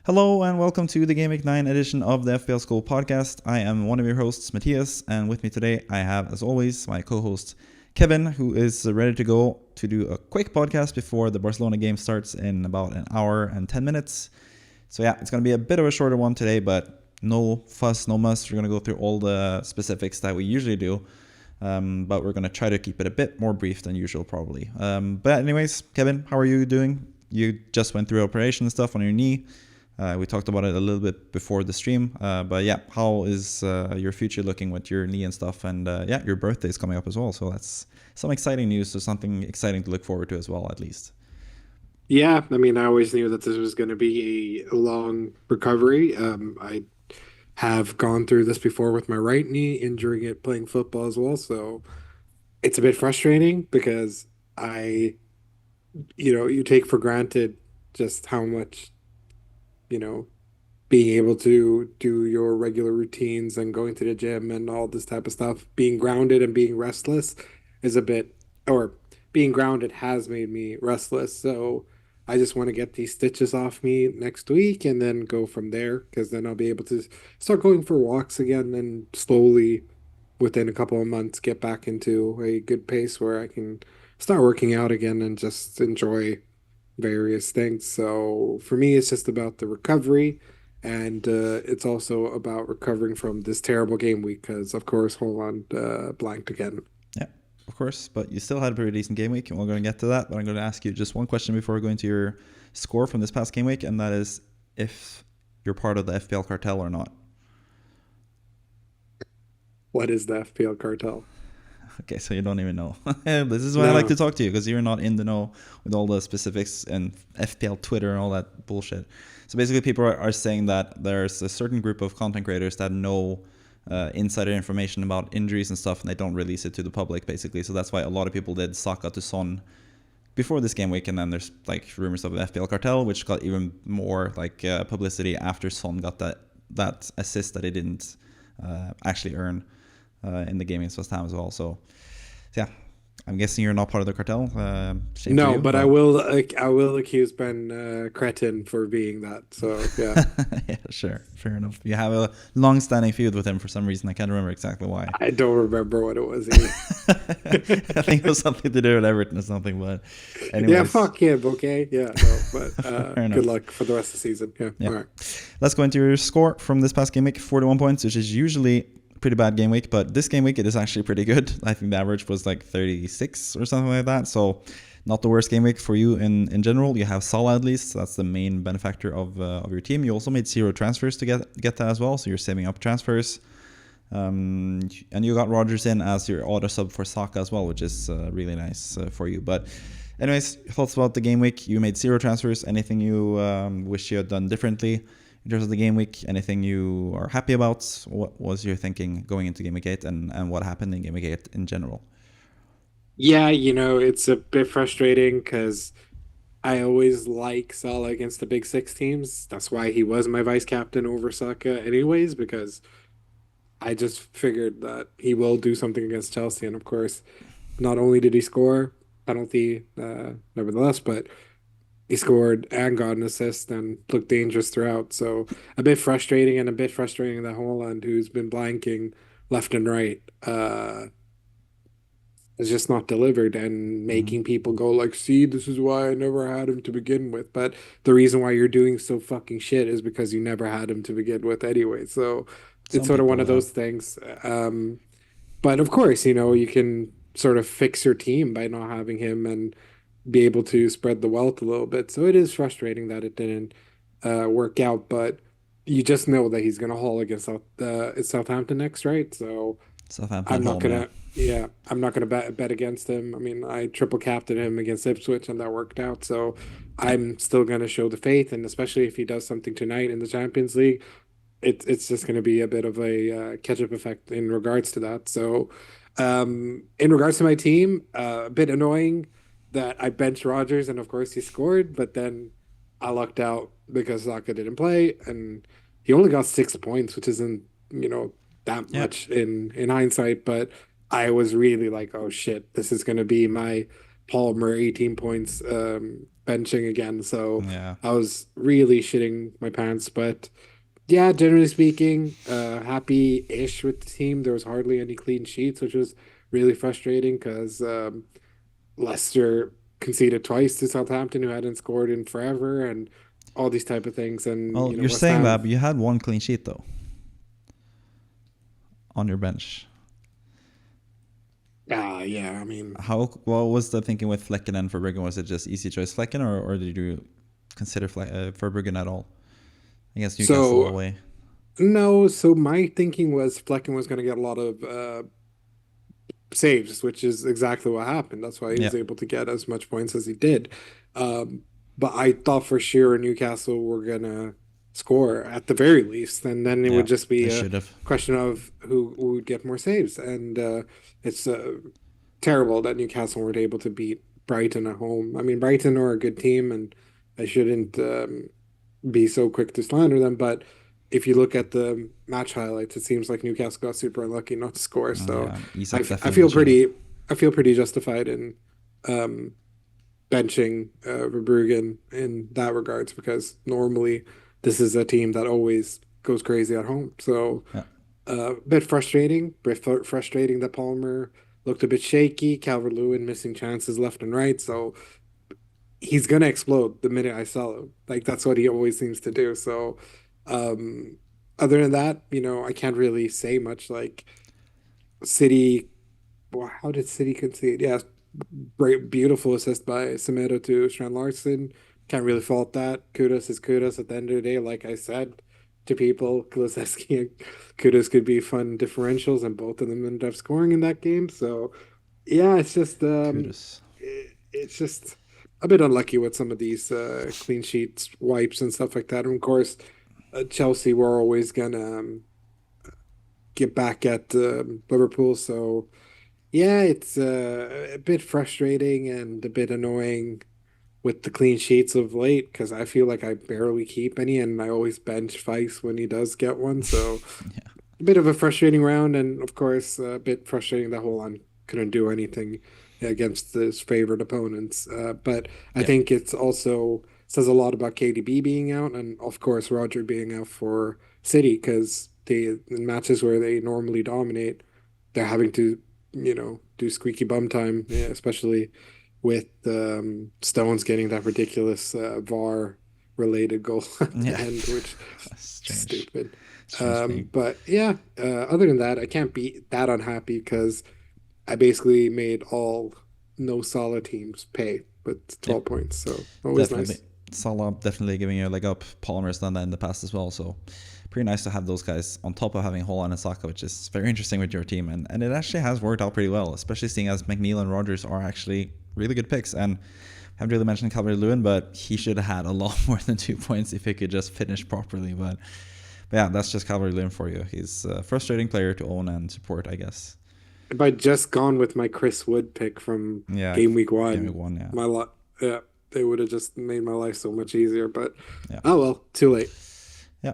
Hello and welcome to the GW9 edition of the FPL School podcast. I am one of your hosts, Matthias, and with me today I have, as always, my co-host Kevin, who is ready to go to do a quick podcast before the Barcelona game starts in about an hour and 10 minutes. So yeah, it's going to be a bit of a shorter one today, but no fuss, no muss. We're going to go through all the specifics that we usually do, but we're going to try to keep it a bit more brief than usual, probably. But anyways, Kevin, how are you doing? You just went through operation and stuff on your knee. We talked about it a little bit before the stream, but yeah, how is your future looking with your knee and stuff? And yeah, your birthday is coming up as well, so that's some exciting news. So something exciting to look forward to as well, at least. Yeah, I mean, I always knew that this was going to be a long recovery. I have gone through this before with my right knee, injuring it playing football as well. So it's a bit frustrating because you take for granted just how much, you know, being able to do your regular routines and going to the gym and all this type of stuff, being grounded and being restless is a bit, or being grounded has made me restless. So I just want to get these stitches off me next week and then go from there because then I'll be able to start going for walks again and slowly, within a couple of months, get back into a good pace where I can start working out again and just enjoy various things. So for me, it's just about the recovery, and it's also about recovering from this terrible game week because, of course, Haaland blanked again. Yeah, of course, but you still had a pretty decent game week, and we're going to get to that. But I'm going to ask you just one question before going to your score from this past game week, and that is if you're part of the FPL Cartel or not. What is the FPL cartel? Okay, so you don't even know. This is why I like No. to talk to you, because you're not in the know with all the specifics and FPL Twitter and all that bullshit. So basically, people are saying that there's a certain group of content creators that know insider information about injuries and stuff, and they don't release it to the public, basically. So that's why a lot of people did Saka to Son before this game week, and then there's like rumors of the FPL Cartel, which got even more like publicity after Son got that assist that he didn't actually earn in the game against West Ham as well. So yeah, I'm guessing you're not part of the cartel. Shame for No, you, but but I will accuse Ben Cretin for being that. So yeah, yeah, sure, fair enough. You have a long-standing feud with him for some reason. I can't remember exactly why. I don't remember what it was either. I think it was something to do with Everton or something. But Yeah, anyways, fuck him, okay? Yeah, no, but fair good enough. luck for the rest of the season. Yeah, Yeah, all right. let's go into your score from this past game week. 41 points, which is usually pretty bad game week, but this game week it is actually pretty good. I think the average was like 36 or something like that. So not the worst game week for you in general. You have Salah at least. So that's the main benefactor of your team. You also made 0 transfers to get that as well. So you're saving up transfers. And you got Rodgers in as your auto sub for Saka as well, which is really nice for you. But anyways, thoughts about the game week? You made 0 transfers. Anything you wish you had done differently in terms of the game week? Anything you are happy about? What was your thinking going into game week 8, and what happened in game week 8 in general? Yeah, it's a bit frustrating because I always like Salah against the big six teams. That's why he was my vice captain over Saka, anyways, because I just figured that he will do something against Chelsea. And of course, not only did he score penalty, nevertheless, but he scored and got an assist and looked dangerous throughout. So a bit frustrating and a bit frustrating that Haaland, who's been blanking left and right, is just not delivered and Mm-hmm. making people go like, see, this is why I never had him to begin with. But the reason why you're doing so fucking shit is because you never had him to begin with anyway. So it's Some sort of one people, of yeah. those things. But of course, you can sort of fix your team by not having him and be able to spread the wealth a little bit. So it is frustrating that it didn't work out, but you just know that he's going to haul against it's Southampton next, right? So Southampton I'm at not home, yeah. gonna, yeah, I'm not gonna bet against him. I mean, I triple captained him against Ipswich, and that worked out. So Yeah. I'm still gonna show the faith, and especially if he does something tonight in the Champions League, it's just gonna be a bit of a catch-up effect in regards to that. So, in regards to my team, a bit annoying that I benched Rodgers, and of course he scored, but then I lucked out because Saka didn't play, and he only got 6 points, which isn't, you know, that Yep. much in hindsight, but I was really like, oh shit, this is going to be my Palmer 18 points benching again. So Yeah. I was really shitting my pants. But yeah, generally speaking, happy-ish with the team. There was hardly any clean sheets, which was really frustrating because Leicester conceded twice to Southampton, who hadn't scored in forever, and all these type of things. And Well, you're West saying that, Ham. but you had one clean sheet though on your bench. Yeah. I mean, What was the thinking with Flecken and Verbruggen? Was it just easy choice Flecken, or did you consider Verbruggen at all against Newcastle so away? no. So my thinking was Flecken was going to get a lot of saves, which is exactly what happened. That's why he Yeah, was able to get as much points as he did. Um, but I thought for sure Newcastle were gonna score at the very least, and then it yeah, would just they be a should have. question of who would get more saves. And it's terrible that Newcastle weren't able to beat Brighton at home. I mean, Brighton are a good team, and I shouldn't be so quick to slander them, but if you look at the match highlights, it seems like Newcastle got super unlucky not to score. So Yeah, I, Isak I definitely feel should have. pretty justified in um, benching Verbruggen in that regards because normally this is a team that always goes crazy at home. So Yeah, a bit frustrating, frustrating that Palmer looked a bit shaky. Calvert-Lewin missing chances left and right. So he's gonna explode the minute I sell him. Like that's what he always seems to do. So um other than that, I can't really say much. Like City, well, how did City concede? Yeah, great, beautiful assist by Semedo to Strand Larson. Can't really fault that. Kudos is kudos at the end of the day. Like I said to people, Kulusevski and Kudos could be fun differentials, and both of them ended up scoring in that game. So yeah, kudos. it's just a bit unlucky with some of these clean sheets, wipes, and stuff like that. And of course, Chelsea were always gonna get back at Liverpool. So yeah, it's a bit frustrating and a bit annoying with the clean sheets of late because I feel like I barely keep any, and I always bench Vice when he does get one. So Yeah, a bit of a frustrating round, and of course, a bit frustrating that Haaland couldn't do anything against his favorite opponents. But I yeah, think it's also says a lot about KDB being out, and of course Roger being out for City because they in matches where they normally dominate, they're having to, do squeaky bum time, yeah, especially with Stones getting that ridiculous VAR related goal at the yeah. end, which Strange, stupid. strange thing. But yeah, other than that, I can't be that unhappy because I basically made all no Salah teams pay with Yeah, 12 points. So always definitely. nice. Salah definitely giving you a leg up. Palmer's done that in the past as well, so pretty nice to have those guys on top of having Haaland and Saka, which is very interesting with your team, and it actually has worked out pretty well, especially seeing as McNeil and Rogers are actually really good picks. And I haven't really mentioned Calvert-Lewin, but he should have had a lot more than 2 points if he could just finish properly. But yeah, that's just Calvert-Lewin for you. He's a frustrating player to own and support, I guess. If I'd just gone with my Chris Wood pick from Yeah, game week game week one, one, yeah. my lot, yeah, they would have just made my life so much easier. But Yeah. oh well, too late. Yeah.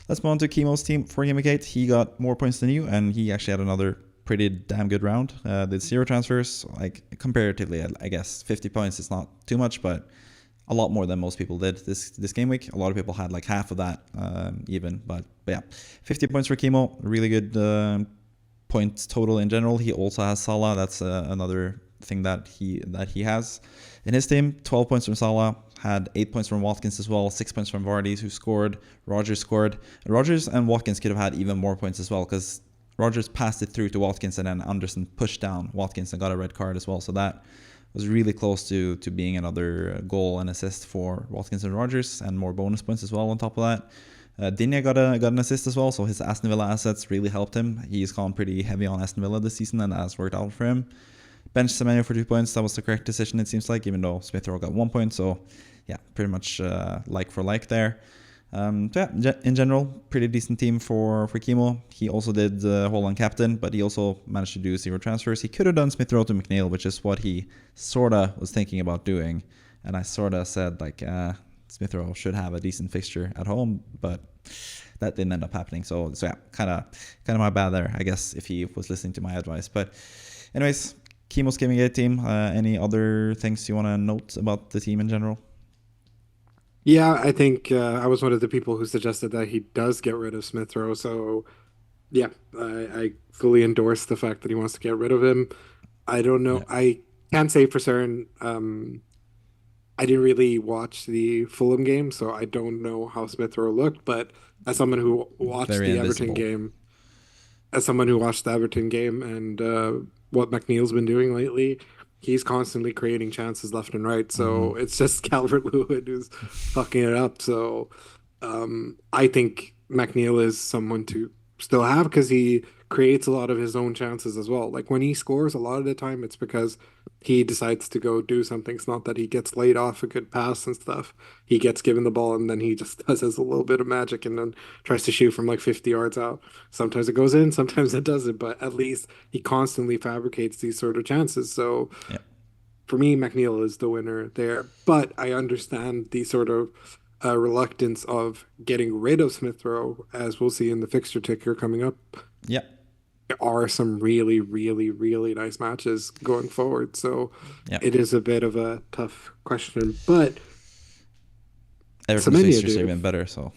Let's move on to Kimo's team for Game Week 8. He got more points than you, and he actually had another pretty damn good round. Did 0 transfers, like comparatively, I guess 50 points is not too much, but a lot more than most people did this game week. A lot of people had like half of that even, but yeah, 50 points for Kimo, really good points total in general. He also has Salah. That's another thing that he has in his team. 12 points from Salah, had 8 points from Watkins as well, 6 points from Vardy, who scored. Rogers scored. Rogers and Watkins could have had even more points as well because Rogers passed it through to Watkins and then Anderson pushed down Watkins and got a red card as well. So that was really close to being another goal and assist for Watkins and Rogers, and more bonus points as well on top of that. Digne got an assist as well, so his Aston Villa assets really helped him. He's gone pretty heavy on Aston Villa this season, and that has worked out for him. Bench Semenyo for 2 points. That was the correct decision, it seems like, even though Smith Rowe got 1 point. So, yeah, pretty much like for like there. So yeah, in general, pretty decent team for Kimo. He also did Haaland captain, but he also managed to do 0 transfers. He could have done Smith Rowe to McNeil, which is what he sorta was thinking about doing. And I sorta said like Smith Rowe should have a decent fixture at home, but that didn't end up happening. So yeah, kind of my bad there, I guess, if he was listening to my advice. But anyways, Kimo's Gaming 8 team. Any other things you want to note about the team in general? Yeah, I think I was one of the people who suggested that he does get rid of Smith Rowe. So yeah, I fully endorse the fact that he wants to get rid of him. I don't know. Yeah, I can't say for certain. I didn't really watch the Fulham game, so I don't know how Smith Rowe looked. But as someone who watched very the Everton invisible. game, as someone who watched the Everton game and what McNeil's been doing lately, he's constantly creating chances left and right. Hmm. So it's just Calvert-Lewin who's fucking it up. So I think McNeil is someone to still have because he creates a lot of his own chances as well. Like when he scores, a lot of the time it's because he decides to go do something. It's not that he gets laid off a good pass and stuff. He gets given the ball and then he just does his a little bit of magic and then tries to shoot from like 50 yards out. Sometimes it goes in, sometimes it doesn't, but at least he constantly fabricates these sort of chances. So Yeah, for me, McNeil is the winner there. But I understand the sort of reluctance of getting rid of Smith Rowe, as we'll see in the fixture ticker coming up. yeah, There are some really, really, really nice matches going forward. So yeah. it is a bit of a tough question. But Everton's Semenyo, fixtures are Dave. even better, so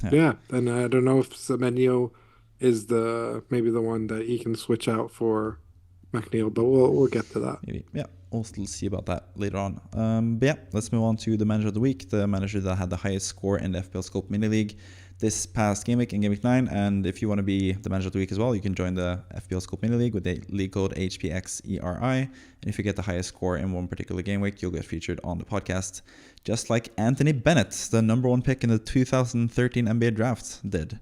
yeah, Yeah. And I don't know if Semenyo is the maybe the one that he can switch out for McNeil, but we'll get to that. maybe. Yeah, we'll still see about that later on. But yeah, let's move on to the manager of the week, the manager that had the highest score in the FPL Scope mini league this past game week in Game Week 9. And if you want to be the manager of the week as well, you can join the FPL Scope mini league with the league code hpxeri. And if you get the highest score in one particular game week, you'll get featured on the podcast, just like Anthony Bennett, the number one pick in the 2013 NBA draft, did.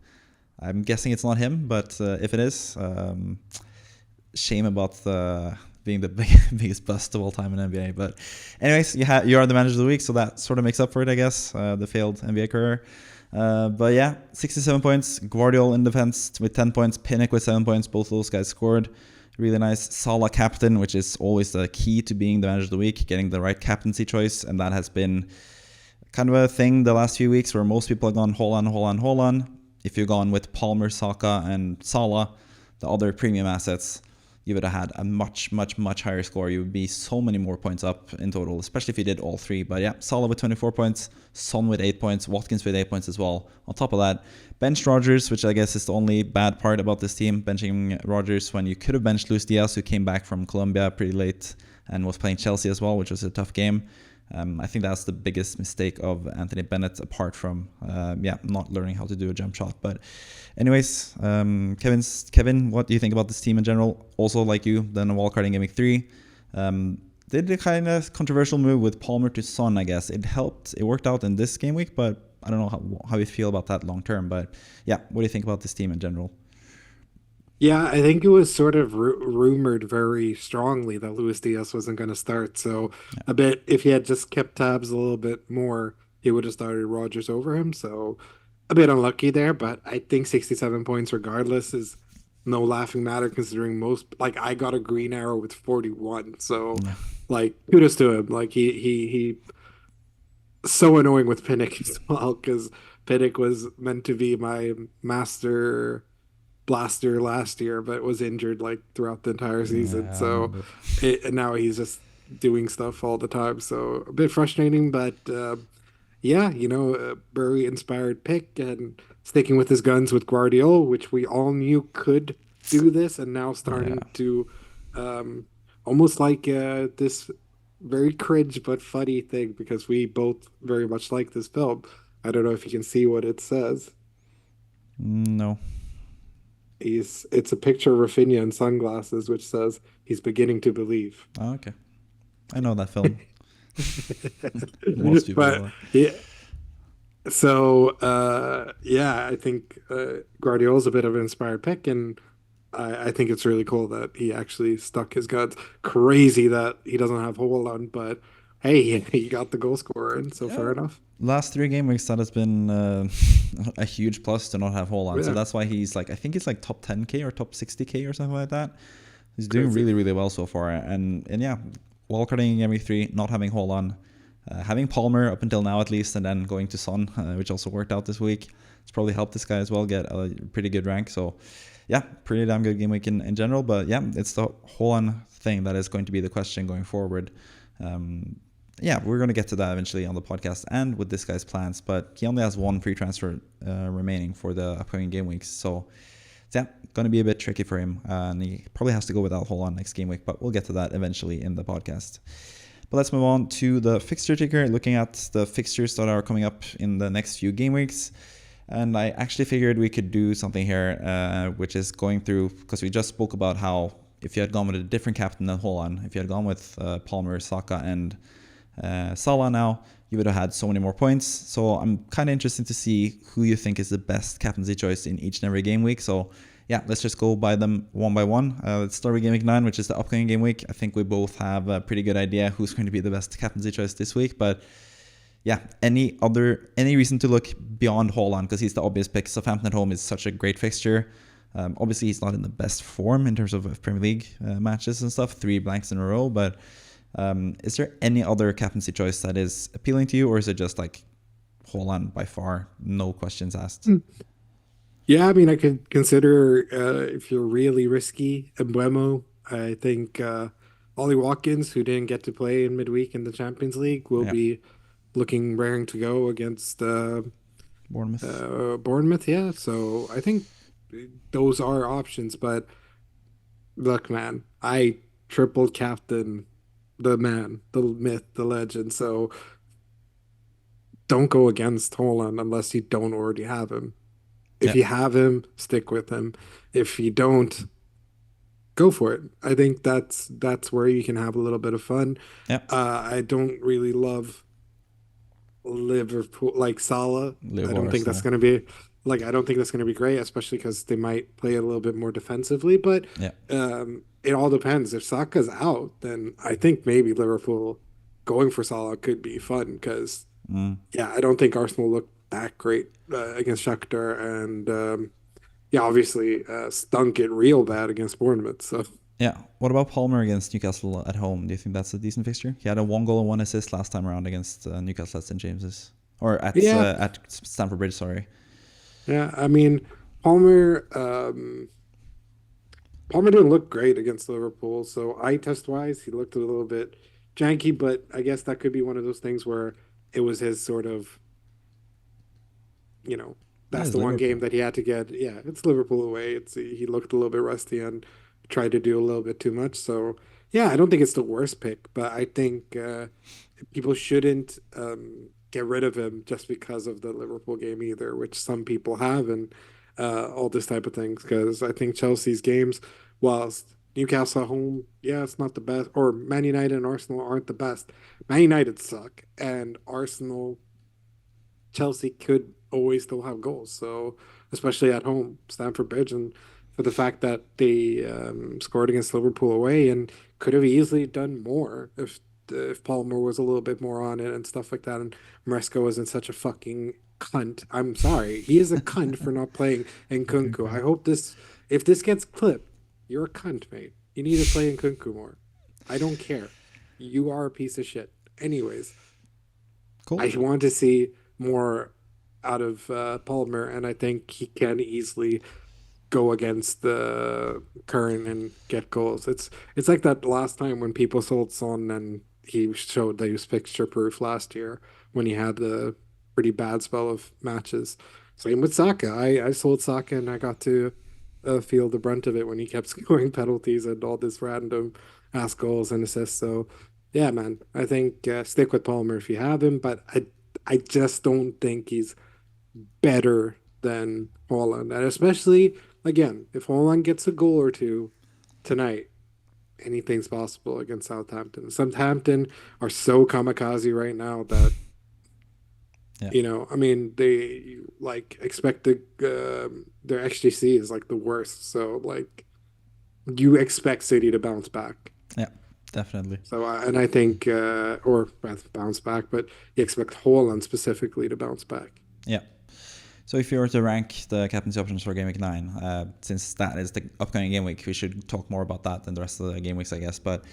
I'm guessing it's not him, but if it is, shame about being the biggest bust of all time in NBA. But anyways, you are the manager of the week, so that sort of makes up for it, I guess, the failed NBA career. But yeah, 67 points. Guardiola in defense with 10 points. Pinnock with 7 points. Both of those guys scored. Really nice. Salah captain, which is always the key to being the manager of the week, getting the right captaincy choice. And that has been kind of a thing the last few weeks where most people have gone Haaland. If you've gone with Palmer, Saka, and Salah, the other premium assets, you would have had a much higher score. You would be so many more points up in total, especially if you did all three. But yeah, Salah with 24 points, Son with 8 points, Watkins with 8 points as well. On top of that, benched Rodgers, which I guess is the only bad part about this team, benching Rodgers when you could have benched Luis Diaz, who came back from Colombia pretty late and was playing Chelsea as well, which was a tough game. I think that's the biggest mistake of Anthony Bennett, apart from not learning how to do a jump shot. But anyways, Kevin, what do you think about this team in general? Also, like you, then a wildcard in Game Week 3. Did a kind of controversial move with Palmer to Son, I guess. It helped. It worked out in this game week, but I don't know how you feel about that long term. But yeah, what do you think about this team in general? Yeah, I think it was sort of rumored very strongly that Luis Diaz wasn't going to start. So Yeah, a bit, if he had just kept tabs a little bit more, he would have started Rodgers over him. So a bit unlucky there, but I think 67 points regardless is no laughing matter considering most, like I got a green arrow with 41. So yeah, like kudos to him. Like he so annoying with Pinnock as well because Pinnock was meant to be my master blaster last year, but was injured like throughout the entire season. yeah, I So remember. and now he's just doing stuff all the time. So a bit frustrating, but yeah, a very inspired pick and sticking with his guns with Guardiola, which we all knew could do this, and now Yeah. starting to almost like this very cringe but funny thing because we both very much like this film. I don't know if you can see what it says. No. It's a picture of Rafinha in sunglasses, which says he's beginning to believe. Oh, okay. I know that film. Most people But know yeah, so yeah, I think Guardiola's a bit of an inspired pick, and I think it's really cool that he actually stuck his guns. Crazy that he doesn't have Haaland, but hey, he got the goal scorer in, so that. fair Yeah. enough. Last 3 game weeks, that has been a huge plus to not have Haaland. So Yeah, that's why he's like, I think he's like top 10K or top 60K or something like that. He's doing crazy. really well so far. And yeah, wildcarding in Game Week 3, not having Haaland, having Palmer up until now at least, and then going to Son, which also worked out this week. It's probably helped this guy as well get a pretty good rank. So yeah, pretty damn good game week in general. But yeah, it's the Haaland thing that is going to be the question going forward. Yeah, we're going to get to that eventually on the podcast and with this guy's plans. But he only has one free transfer remaining for the upcoming game weeks. So yeah, going to be a bit tricky for him. And he probably has to go without Haaland next game week. But we'll get to that eventually in the podcast. But let's move on to the fixture ticker, looking at the fixtures that are coming up in the next few game weeks. And I actually figured we could do something here, which is going through, because we just spoke about how if you had gone with a different captain than Haaland, if you had gone with Palmer, Saka, and Salah now, you would have had so many more points. So I'm kind of interested to see who you think is the best captaincy choice in each and every game week. So yeah, let's just go by them one by one. Let's start with Game Week 9, which is the upcoming game week. I think we both have a pretty good idea who's going to be the best captaincy choice this week. But yeah, any reason to look beyond Haaland, because he's the obvious pick. Southampton at home is such a great fixture. Obviously, he's not in the best form in terms of Premier League matches and stuff, 3 blanks in a row. But is there any other captaincy choice that is appealing to you, or is it just like Haaland by far, no questions asked? Yeah, I mean, I could consider if you're really risky, Embuemo. I think Ollie Watkins, who didn't get to play in midweek in the Champions League, will Yeah, be looking raring to go against Bournemouth. Bournemouth. Yeah, so I think those are options. But look, man, I triple captain the man, the myth, the legend. So don't go against Holland unless you don't already have him. If Yeah, you have him, stick with him. If you don't, go for it. I think that's where you can have a little bit of fun. yeah, I don't really love Liverpool like Salah. I Liverpool, don't think that's Arsenal. going to be I don't think that's going to be great, especially because they might play a little bit more defensively. But Yeah. it all depends. If Saka's out, then I think maybe Liverpool going for Salah could be fun because Mm. yeah, I don't think Arsenal looked that great against Shakhtar, and yeah, obviously stunk it real bad against Bournemouth. So Yeah. What about Palmer against Newcastle at home? Do you think that's a decent fixture? He had a 1 goal and 1 assist last time around against Newcastle at St James's, or yeah, at Stamford Bridge. Sorry. yeah. I mean, Palmer. Palmer didn't look great against Liverpool, so eye test wise, he looked a little bit janky. But I guess that could be one of those things where it was his sort of, you know, Yeah, that's it's the one game Liverpool. that he had to get. Yeah, it's Liverpool away. It's he looked a little bit rusty and tried to do a little bit too much. So yeah, I don't think it's the worst pick, but I think people shouldn't get rid of him just because of the Liverpool game either, which some people have, and all this type of things. Because I think Chelsea's games, whilst Newcastle at home, yeah, it's not the best, or Man United and Arsenal aren't the best. Man United suck, and Arsenal Chelsea could always still have goals. So especially at home, Stamford Bridge, and for the fact that they scored against Liverpool away and could have easily done more if Palmer was a little bit more on it and stuff like that, and Maresca wasn't such a fucking cunt. I'm sorry, he is a cunt for not playing Nkunku. I hope this if this gets clipped, you're a cunt, mate. You need to play Nkunku more. I don't care. You are a piece of shit. Anyways, Cool. I want to see more out of Palmer, and I think he can easily go against the current and get goals. It's like that last time when people sold Son and he showed that he was fixture proof last year when he had the pretty bad spell of matches. Same with Saka. I sold Saka and I got to feel the brunt of it when he kept scoring penalties and all this random ass goals and assists. So yeah, man, I think stick with Palmer if you have him, but I just don't think he's better than Holland. And especially, again, if Holland gets a goal or two tonight, anything's possible against Southampton. Southampton are so kamikaze right now that, Yeah. I mean, they like expect their XGC is like the worst. So, like, you expect City to bounce back. Yeah. Definitely. So, and I think, or rather bounce back, but you expect Holland specifically to bounce back. Yeah. So if you were to rank the captaincy options for Game Week 9, since that is the upcoming game week, we should talk more about that than the rest of the game weeks, I guess. But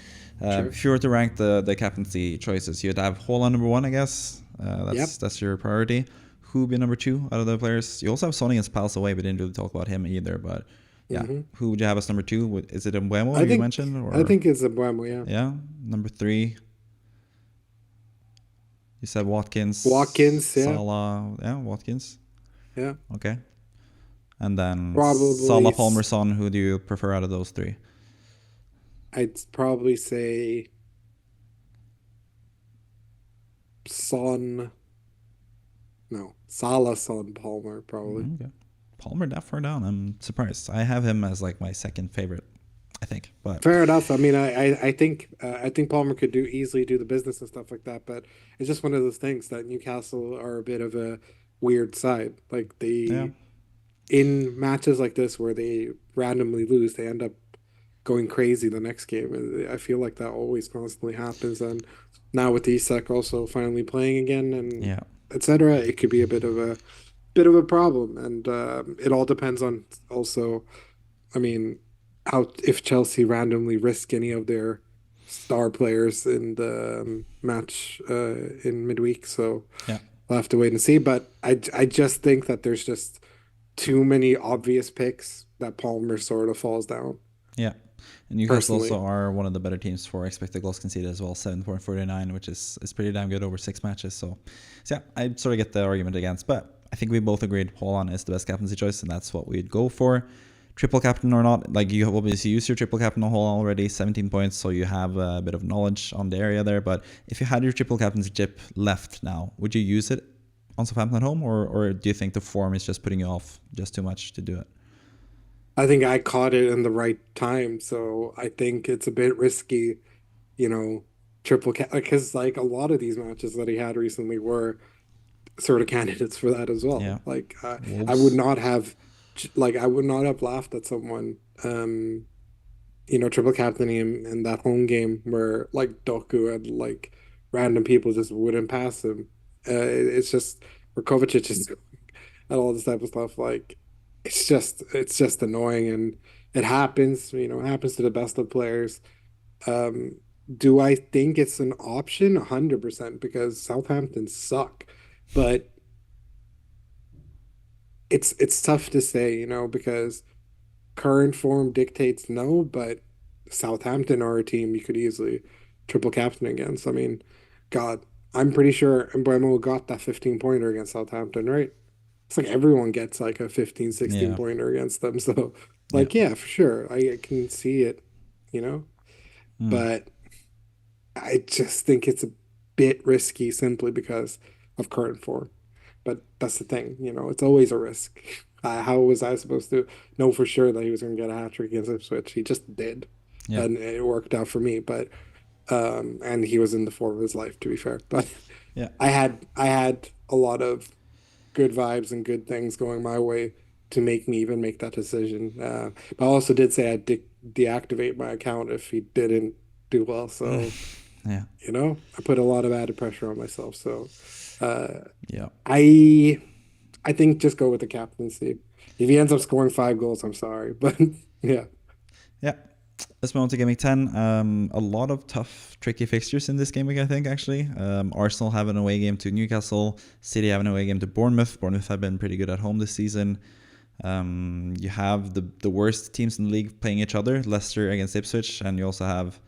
Sure. if you were to rank the captaincy choices, you'd have Haaland number 1, I guess. Yep. That's your priority. Who would be number 2 out of the players? You also have Son against Palace away. We didn't really talk about him either, but Yeah. Hmm. Who would you have as number two? Is it Mbuemo I you think mentioned, I or think it's a Buemo, yeah. yeah, number three? You said Watkins, Watkins, yeah, Salah. Yeah, Watkins. yeah. Okay. And then Probably Salah, Palmer, Son. Who do you prefer out of those three? I'd probably say Son. No, Salah, Son, Palmer, probably. Okay. Palmer that far down. I'm surprised. I have him as like my second favorite, I think. But Fair enough. I mean, I think Palmer could do easily do the business and stuff like that, but it's just one of those things that Newcastle are a bit of a weird side. Like yeah, they in matches like this where they randomly lose, they end up going crazy the next game. And I feel like that always constantly happens. And now with Isak also finally playing again and yeah, etc., it could be a bit of a problem. And it all depends on also, I mean, how if Chelsea randomly risk any of their star players in the match in midweek. So yeah, we'll have to wait and see. But I just think that there's just too many obvious picks that Palmer sort of falls down yeah. And Newcastle personally. also are one of the better teams for expected goals conceded as well, 7.49, which is pretty damn good over 6 matches. So yeah, I sort of get the argument against, but I think we both agreed Haaland is the best captaincy choice, and that's what we'd go for. Triple captain or not, like you have obviously used your triple captain on Haaland already, 17 points, so you have a bit of knowledge on the area there. But if you had your triple captaincy chip left now, would you use it on Southampton at home, or do you think the form is just putting you off just too much to do it? I think I caught it in the right time, so I think it's a bit risky, you know, triple cap because like a lot of these matches that he had recently were sort of candidates for that as Yeah, well. Like I would Wolves. not have I would not have laughed at someone triple captaining him in that home game where like Doku and like random people just wouldn't pass him. It's just where Kovacic is and all this type of stuff. Like it's just annoying and it happens. It happens to the best of players. Um, do I think it's an option? 100% because Southampton suck, but it's tough to say, because current form dictates no, but Southampton are a team you could easily triple captain against. I mean, God, I'm pretty sure Mbeumo got that 15 pointer against Southampton, right? It's like everyone gets like a 15, 16 Yeah, pointer against them. So, yeah. like, yeah, for sure. I can see it, you know, Mm. but I just think it's a bit risky simply because of current form. But that's the thing, it's always a risk. How was I supposed to know for sure that he was going to get a hat trick against Ipswich? He just did, Yeah, and it worked out for me. But and he was in the form of his life, to be fair. But yeah, I had a lot of good vibes and good things going my way to make me even make that decision. But I also did say I'd deactivate my account if he didn't do well. So yeah, I put a lot of added pressure on myself. So uh, yeah, I I think just go with the captaincy. If he ends up scoring 5 goals, I'm sorry, but yeah, yeah. Let's move on to game week 10. A lot of tough, tricky fixtures in this game week, I think, actually. Arsenal have an away game to Newcastle. City have an away game to Bournemouth. Bournemouth have been pretty good at home this season. You have the worst teams in the league playing each other, Leicester against Ipswich, and you also have,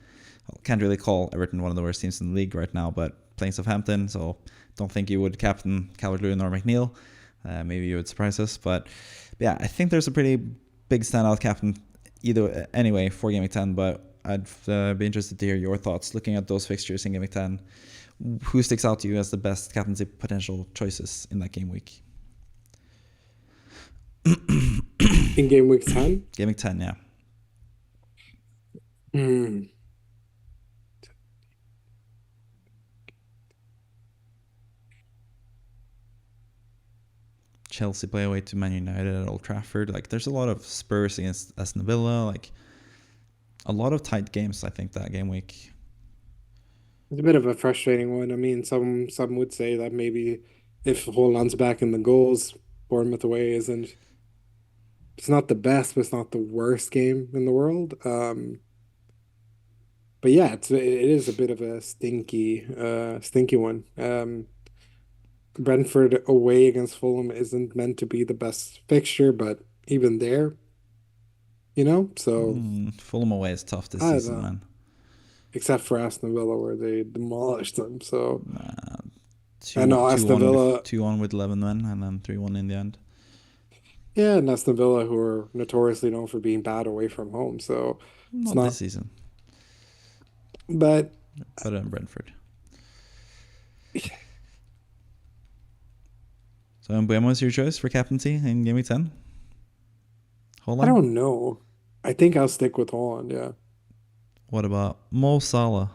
can't really call Everton one of the worst teams in the league right now, but playing Southampton, so don't think you would captain Calvert-Lewin or McNeil. Maybe you would surprise us, but yeah, I think there's a pretty big standout captain either anyway for Game Week 10, but I'd be interested to hear your thoughts looking at those fixtures in Game Week 10. Who sticks out to you as the best captaincy potential choices in that game week? in game week 10. Game Week 10, yeah. Hmm. Chelsea play away to Man United at Old Trafford. Like, there's a lot of Spurs against Aston Villa. Like, a lot of tight games, I think, that game week. It's a bit of a frustrating one. I mean, some would say that maybe if Haaland's back in the goals, Bournemouth away isn't. It's not the best, but it's not the worst game in the world. But yeah, it is a bit of a stinky one. Brentford away against Fulham isn't meant to be the best fixture, but even there, you know? So Fulham away is tough this I don't season, know. man. Except for Aston Villa where they demolished them. So Uh, I 2 know 2 Aston 1 with Villa, 2-1 with 11 men, and then 3-1 in the end. yeah, and Aston Villa who are notoriously known for being bad away from home. So it's Not this not, season, but better than Brentford. So Mbeumo is your choice for captaincy in Game Week 10? I Haaland? don't know. I think I'll stick with Haaland. Yeah. What about Mo Salah?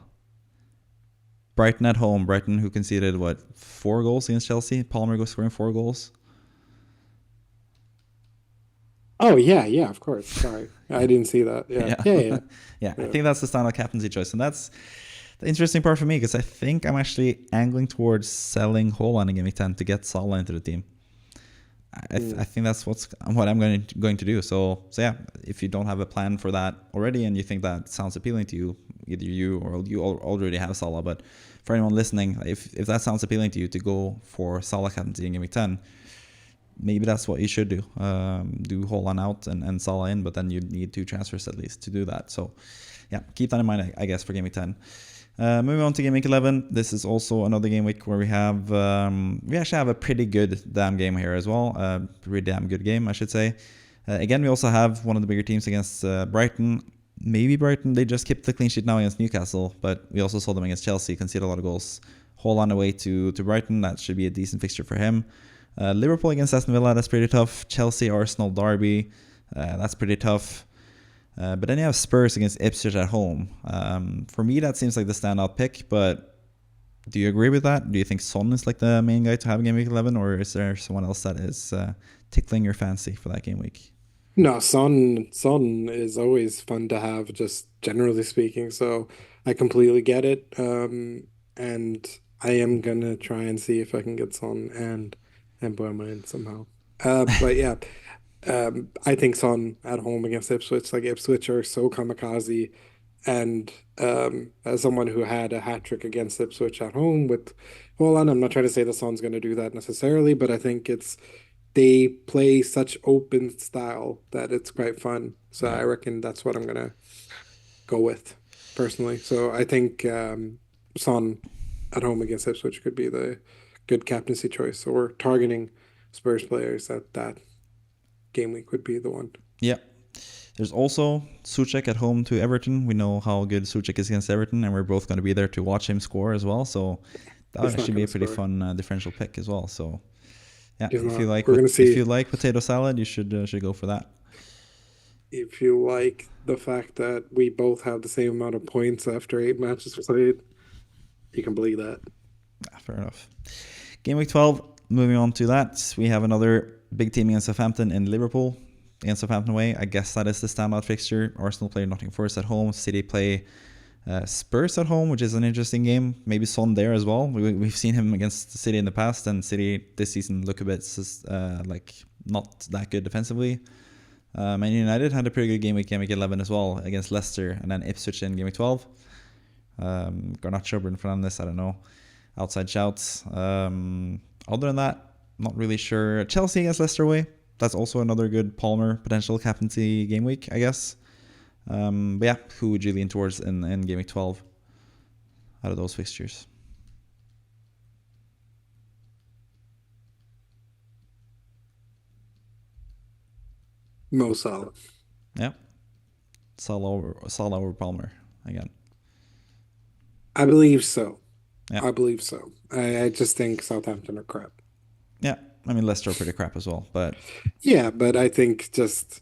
Brighton at home. Brighton, who conceded, 4 goals against Chelsea? Palmer goes scoring 4 goals. Oh yeah, yeah, of course. Sorry. I Yeah. didn't see that. Yeah. Yeah. Yeah, yeah, Yeah, I yeah. think that's the standout captaincy choice. And that's the interesting part for me because I think I'm actually angling towards selling Haaland in Game Week 10 to get Salah into the team. I think that's what I'm going to do. So yeah, if you don't have a plan for that already and you think that sounds appealing to you, either you or you already have Salah. But for anyone listening, if that sounds appealing to you to go for Salah captaincy in Game Week 10, maybe that's what you should do. Do Haaland out and Salah in, but then you need 2 transfers at least to do that. So yeah, keep that in mind, I guess, for Game Week 10. Moving on to Game Week 11, this is also another game week where we actually have a pretty good damn game here as well. Pretty damn good game, I should say. Again, we also have one of the bigger teams against Brighton. Maybe Brighton, they just kept the clean sheet now against Newcastle, but we also saw them against Chelsea, concede a lot of goals. Haaland away to Brighton, that should be a decent fixture for him. Liverpool against Aston Villa, that's pretty tough. Chelsea, Arsenal, Derby, that's pretty tough. But then you have Spurs against Ipswich at home. For me, that seems like the standout pick, but do you agree with that? Do you think Son is like the main guy to have Game Week 11, or is there someone else that is tickling your fancy for that game week? No, Son is always fun to have, just generally speaking. So I completely get it. And I am gonna try and see if I can get Son and Burma in somehow. But yeah, I think Son at home against Ipswich, like Ipswich are so kamikaze. And as someone who had a hat trick against Ipswich at home with Holland, I'm not trying to say the Son's going to do that necessarily, but I think they play such open style that it's quite fun. So Yeah. I reckon that's what I'm gonna go with personally. So I think Son at home against Ipswich could be the good captaincy choice, or targeting Spurs players at that game week would be the one. Yeah. There's also Souček at home to Everton. We know how good Souček is against Everton, and we're both going to be there to watch him score as well. So that would He's not actually be going a to pretty score. fun differential pick as well. So yeah, He's if you not. like We're going to if see you like potato salad, you should go for that. if you like the fact that we both have the same amount of points after 8 matches played. You can believe that. Yeah, fair enough. Game week 12. Moving on to that, we have another big team against Southampton in Liverpool. Against Southampton away, I guess that is the standout fixture. Arsenal play Nottingham Forest at home. City play Spurs at home, which is an interesting game. Maybe Son there as well. We've seen him against the City in the past, and City this season look a bit like not that good defensively. Man United had a pretty good game week 11 as well against Leicester, and then Ipswich in game week 12. Garnacho, Bruno Fernandes, I don't know. Outside shouts. Other than that, not really sure. Chelsea against Leicester away. That's also another good Palmer potential captaincy game week, I guess. But yeah, who would you lean towards in game week 12 out of those fixtures? Mo Salah. Yeah. Salah over Palmer again. I believe so. Yeah. I believe so. I just think Southampton are crap. Yeah. I mean, Leicester are pretty crap as well, but Yeah, but I think just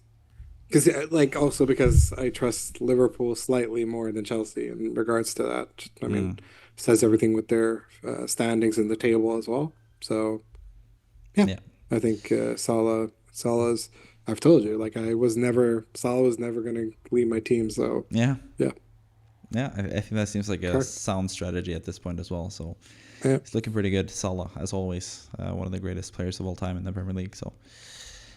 because, like, also because I trust Liverpool slightly more than Chelsea in regards to that. I mean, says everything with their standings in the table as well. So, yeah, yeah. I think Salah's. I've told you, like, Salah was never going to lead my team. So, Yeah. yeah, Yeah, I think that seems like a correct. sound strategy at this point as well. So Yeah, he's looking pretty good. Salah, as always, one of the greatest players of all time in the Premier League. So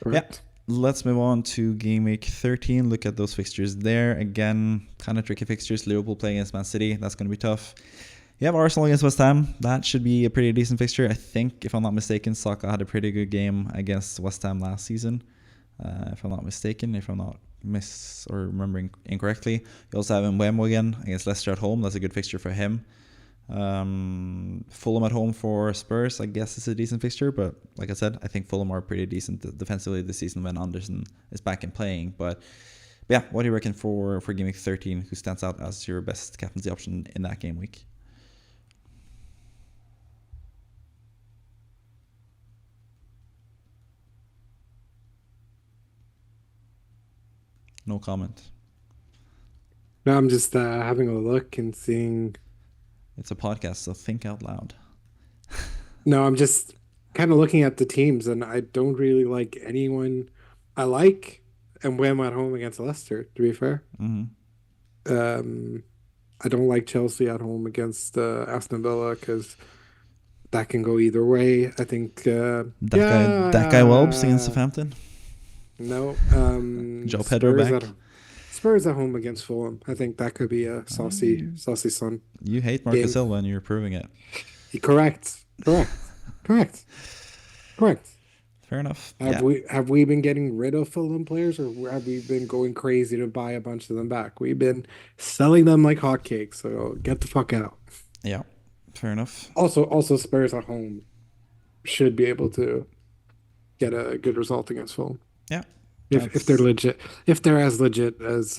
yeah, correct. let's move on to game week 13. Look at those fixtures there. Again, kind of tricky fixtures. Liverpool playing against Man City. That's going to be tough. You have Arsenal against West Ham. That should be a pretty decent fixture. I think, if I'm not mistaken, Saka had a pretty good game against West Ham last season. If I'm not mistaken, if I'm not miss or remembering incorrectly. You also have Mbeumo again against Leicester at home. That's a good fixture for him. Fulham at home for Spurs, I guess, is a decent fixture, but like I said, I think Fulham are pretty decent defensively this season when Anderson is back and playing. But yeah, what do you reckon for game week 13? Who stands out as your best captaincy option in that game week? No comment. No, I'm just having a look and seeing. It's a podcast, so think out loud. No, I'm just kind of looking at the teams, and I don't really like anyone. I like and Wham at home against Leicester, to be fair. Mm-hmm. Um, I don't like Chelsea at home against Aston Villa because that can go either way. I think, That guy Welbs against Southampton. No, Joe Pedro back. Spurs at home against Fulham. I think that could be a saucy son You hate Marcus game. Silva and you're proving it. Correct. Fair enough. Have we been getting rid of Fulham players, or have we been going crazy to buy a bunch of them back? We've been selling them like hotcakes, so get the fuck out. Yeah, fair enough. Also Spurs at home should be able to get a good result against Fulham. Yeah. If they're legit, if they're as legit as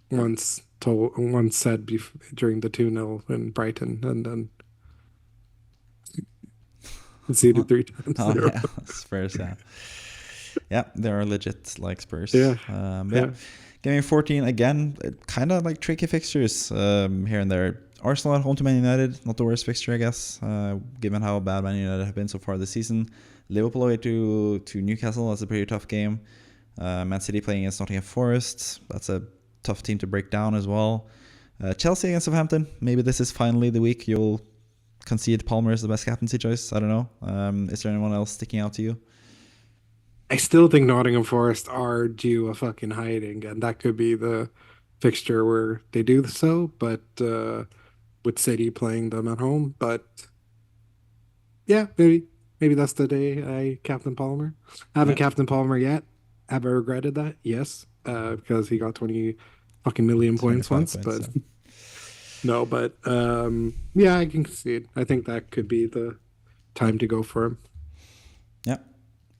once said during the 2-0 in Brighton, and then conceded 3 times. Oh, yeah, Spurs, yeah. Yeah, they are legit like Spurs. Yeah. Game 14, again, kind of like tricky fixtures here and there. Arsenal at home to Man United, not the worst fixture, I guess, given how bad Man United have been so far this season. Liverpool away to Newcastle, that's a pretty tough game. Man City playing against Nottingham Forest, that's a tough team to break down as well. Chelsea against Southampton, maybe this is finally the week you'll concede Palmer as the best captaincy choice. I don't know. Is there anyone else sticking out to you? I still think Nottingham Forest are due a fucking hiding, and that could be the fixture where they do so, but with City playing them at home. But yeah, maybe that's the day I captain Palmer. I haven't captained Palmer yet. Have I regretted that? Yes, because he got 20 fucking million points once, but yeah. No, but yeah, I can concede. I think that could be the time to go for him. Yeah.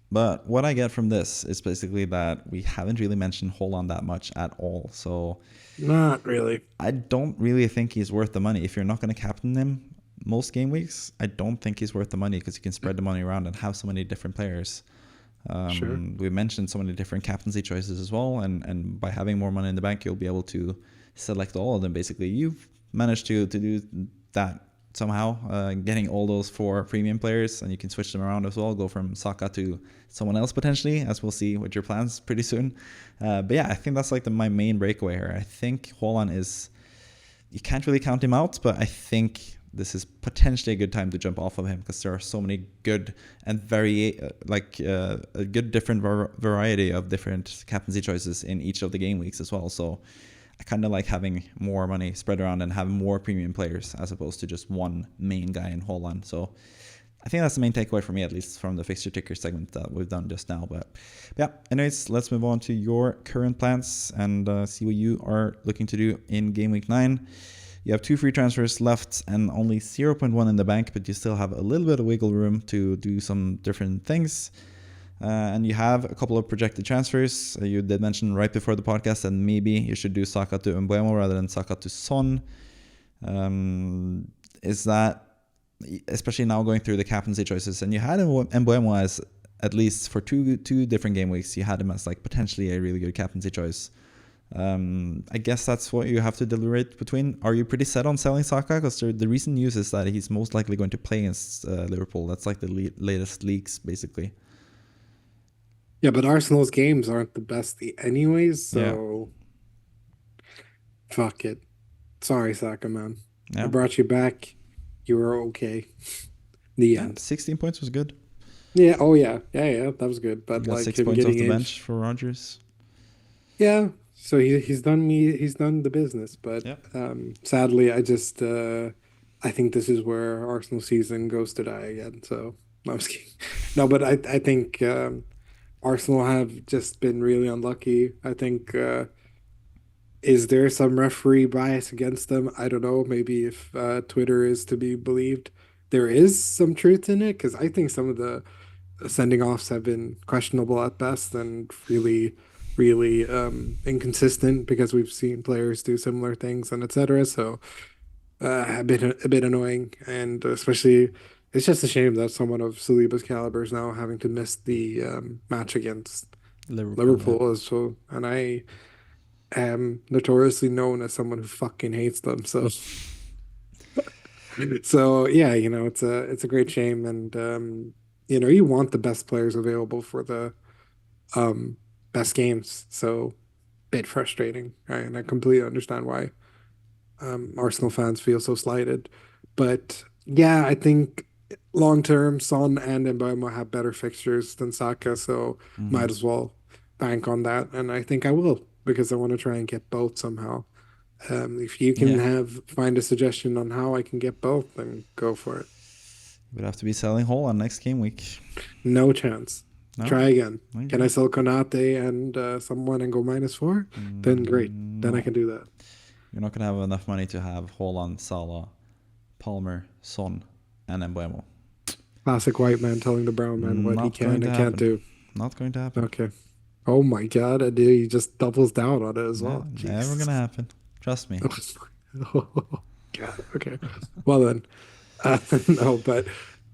But what I get from this is basically that we haven't really mentioned Haaland that much at all. So not really. I don't really think he's worth the money. If you're not going to captain him most game weeks, I don't think he's worth the money because you can spread the money around and have so many different players. Sure. We mentioned so many different captaincy choices as well. And by having more money in the bank, you'll be able to select all of them. Basically, you've managed to do that somehow, getting all those 4 premium players, and you can switch them around as well, go from Saka to someone else potentially, as we'll see with your plans pretty soon. But yeah, I think that's like my main breakaway here. I think Haaland is, you can't really count him out, but I think this is potentially a good time to jump off of him because there are so many good and a good different variety of different captaincy choices in each of the game weeks as well. So I kind of like having more money spread around and having more premium players as opposed to just one main guy in Haaland. So I think that's the main takeaway for me, at least from the fixture ticker segment that we've done just now. But yeah, anyways, let's move on to your current plans and see what you are looking to do in game week 9. You have 2 free transfers left and only 0.1 in the bank, but you still have a little bit of wiggle room to do some different things. And you have a couple of projected transfers. You did mention right before the podcast that maybe you should do Saka to Mbeumo rather than Saka to Son. Is that, especially now going through the captaincy choices, and you had Mbeumo as, at least for two different game weeks, you had him as like potentially a really good captaincy choice. I guess that's what you have to deliberate between. Are you pretty set on selling Saka? Because the recent news is that he's most likely going to play against Liverpool. That's like the latest leaks, basically. Yeah, but Arsenal's games aren't the best anyways, so fuck it. Sorry, Saka, man. Yeah. I brought you back. You were okay. The end. 16 points was good. Yeah, oh yeah. Yeah, that was good. But you got like 6 him points off getting the bench for Rodgers. Yeah. So he's done the business, but sadly I just I think this is where Arsenal season goes to die again. So no, I'm just kidding. No, but I think Arsenal have just been really unlucky. I think is there some referee bias against them? I don't know. Maybe if Twitter is to be believed, there is some truth in it because I think some of the sending offs have been questionable at best and really, really inconsistent because we've seen players do similar things and etc. So a bit annoying, and especially it's just a shame that someone of Saliba's caliber is now having to miss the match against Liverpool, yeah. Liverpool as well. And I am notoriously known as someone who fucking hates them. So so yeah, it's a great shame, and you want the best players available for the um best games. So bit frustrating, right? And I completely understand why Arsenal fans feel so slighted. But yeah, I think long term, Son and Mbeumo have better fixtures than Saka, so Hmm. might as well bank on that. And I think I will because I want to try and get both somehow. If you can Yeah. find a suggestion on how I can get both, then go for it. We'd have to be selling Haaland next game week. No chance. No? Try again. Can I Okay. sell Konate and someone and go -4? Then great. Then I No. can do that. You're not going to have enough money to have Haaland, Salah, Palmer, Son, and Embuemo. Classic white man telling the brown man what he Not going can to and can't happen. do. Not going to happen. Okay. Oh my God, and he just doubles down on it as Yeah, well. never going to Jesus. happen. Trust me. Oh, God. Okay. Well then, no, but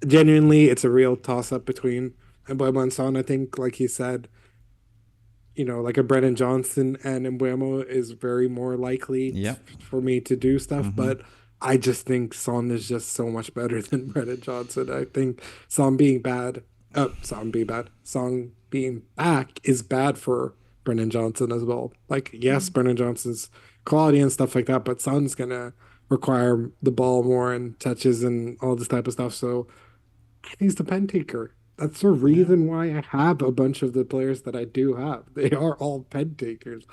genuinely, it's a real toss-up between Mbeumo and Son. I think, like he said, like a Brennan Johnson and Embuemo is very more likely Yeah. for me to do stuff, Mm-hmm. but I just think Son is just so much better than Brennan Johnson. I think Son being bad, Son being bad, Son being back is bad for Brennan Johnson as well. Like, yes, Brennan Johnson's quality and stuff like that, but Son's gonna require the ball more and touches and all this type of stuff. So he's the pen taker. That's the Yeah. reason why I have a bunch of the players that I do have. They are all pen takers,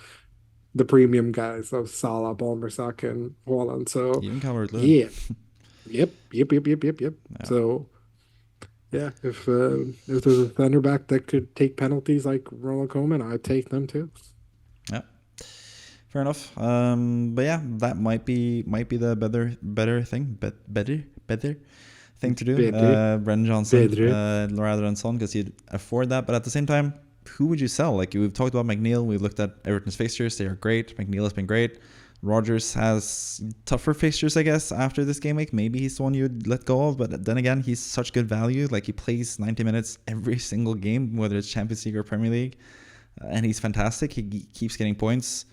the premium guys of Salah, Palmer, Saka, and Haaland. So, Even Calvert Lewin. yeah, yep. Yeah. So, yeah, if there's a center back that could take penalties like Ronald Koeman, I'd take them too. Yeah. Fair enough. But yeah, that might be the better thing, better thing to do. Bedre, Brendan Johnson Bedre. rather than Son because you'd afford that. But at the same time, who would you sell? Like we've talked about McNeil, we've looked at Everton's fixtures; they are great. McNeil has been great. Rogers has tougher fixtures, I guess, after this game week. Maybe he's the one you'd let go of, but then again, he's such good value. Like he plays 90 minutes every single game, whether it's Champions League or Premier League, and he's fantastic. He keeps getting points.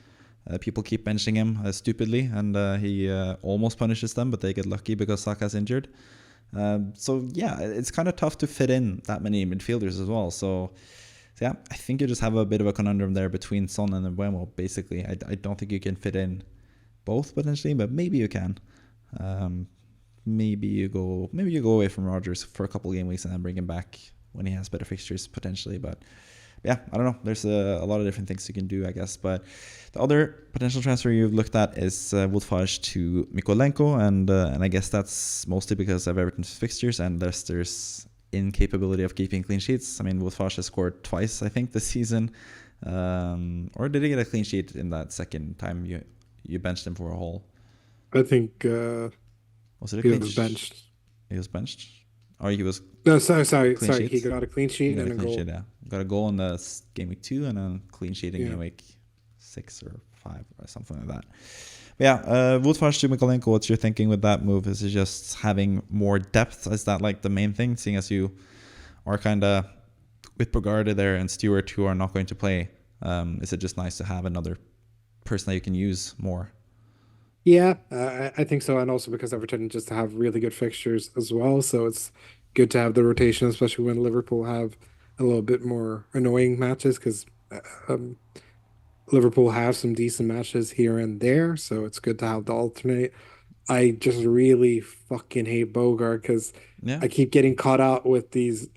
People keep benching him stupidly, and he almost punishes them, but they get lucky because Saka's injured. So yeah, it's kind of tough to fit in that many midfielders as well. So yeah, I think you just have a bit of a conundrum there between Son and Mbeumo. Basically, I don't think you can fit in both potentially, but maybe you can. Um, maybe you go away from Rodgers for a couple game weeks and then bring him back when he has better fixtures potentially. But yeah, I don't know. There's a lot of different things you can do, I guess. But the other potential transfer you've looked at is Wildcard to Mykolenko, and I guess that's mostly because of Everton's fixtures and Leicester's incapability of keeping clean sheets. I mean, Wildcard has scored twice, I think, this season. Or did he get a clean sheet in that second time you benched him for a hole? I think Was it a he clean was sheet? benched. He was benched? Or he was No, sorry. clean He sheet? got a clean He sheet got a and a clean sheet, goal. yeah. Got a goal in the game week 2 and a clean sheet in Yeah. game week 6 or 5 or something like that. But yeah, Woodfors to Mikolenko, what's your thinking with that move? Is it just having more depth? Is that like the main thing, seeing as you are kind of with Bogarde there and Stewart who are not going to play? Is it just nice to have another person that you can use more? Yeah, I think so, and also because Everton just have really good fixtures as well, so it's good to have the rotation, especially when Liverpool have a little bit more annoying matches because um, Liverpool have some decent matches here and there, so it's good to have the alternate. I just really fucking hate Bogart because Yeah. I keep getting caught out with these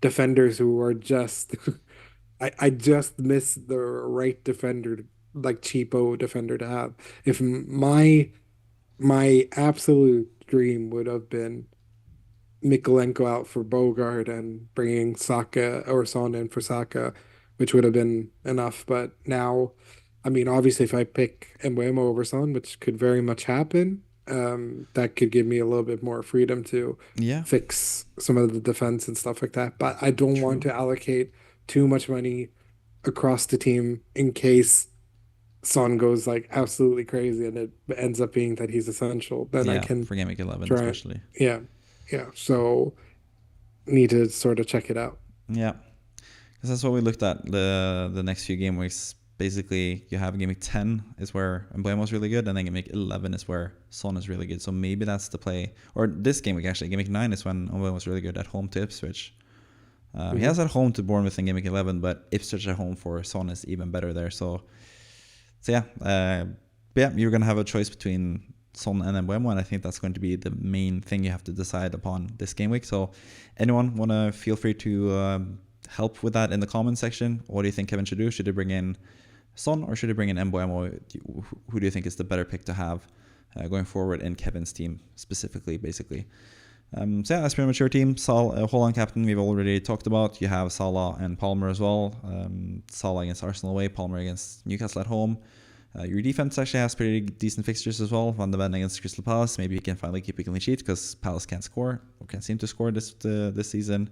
defenders who are just I just miss the right defender, like cheapo defender to have. If my absolute dream would have been Mikolenko out for Bogard and bringing Saka or Son in for Saka, which would have been enough. But now, I mean, obviously, if I pick Embuemo over Son, which could very much happen, that could give me a little bit more freedom to Yeah, fix some of the defense and stuff like that. But I don't want true. to allocate too much money across the team in case Son goes like absolutely crazy and it ends up being that he's essential. Then I Yeah, can for Game Week 11 try it. especially. Yeah. Yeah. So need to sort of check it out. Yeah, because that's what we looked at the next few game weeks. Basically, you have game week 10 is where Emblema's really good, and then game week 11 is where Son is really good. So maybe that's the play. Or this game week, actually. Game week 9 is when Emblema's really good at home to Ipswich. He Hmm. has at home to Bournemouth in game week 11, but Ipswich at home for Son is even better there. So yeah, yeah, you're going to have a choice between Son and Embuemo, and I think that's going to be the main thing you have to decide upon this game week. So anyone want to feel free to help with that in the comments section. What do you think Kevin should do? Should he bring in Son or should he bring in Embuemo? Who do you think is the better pick to have going forward in Kevin's team specifically, basically? So yeah, that's pretty much your team. Haaland captain, we've already talked about. You have Salah and Palmer as well. Salah against Arsenal away, Palmer against Newcastle at home. Your defense actually has pretty decent fixtures as well. Van de Ven against Crystal Palace. Maybe he can finally keep a clean sheet because Palace can't score or can't seem to score this season.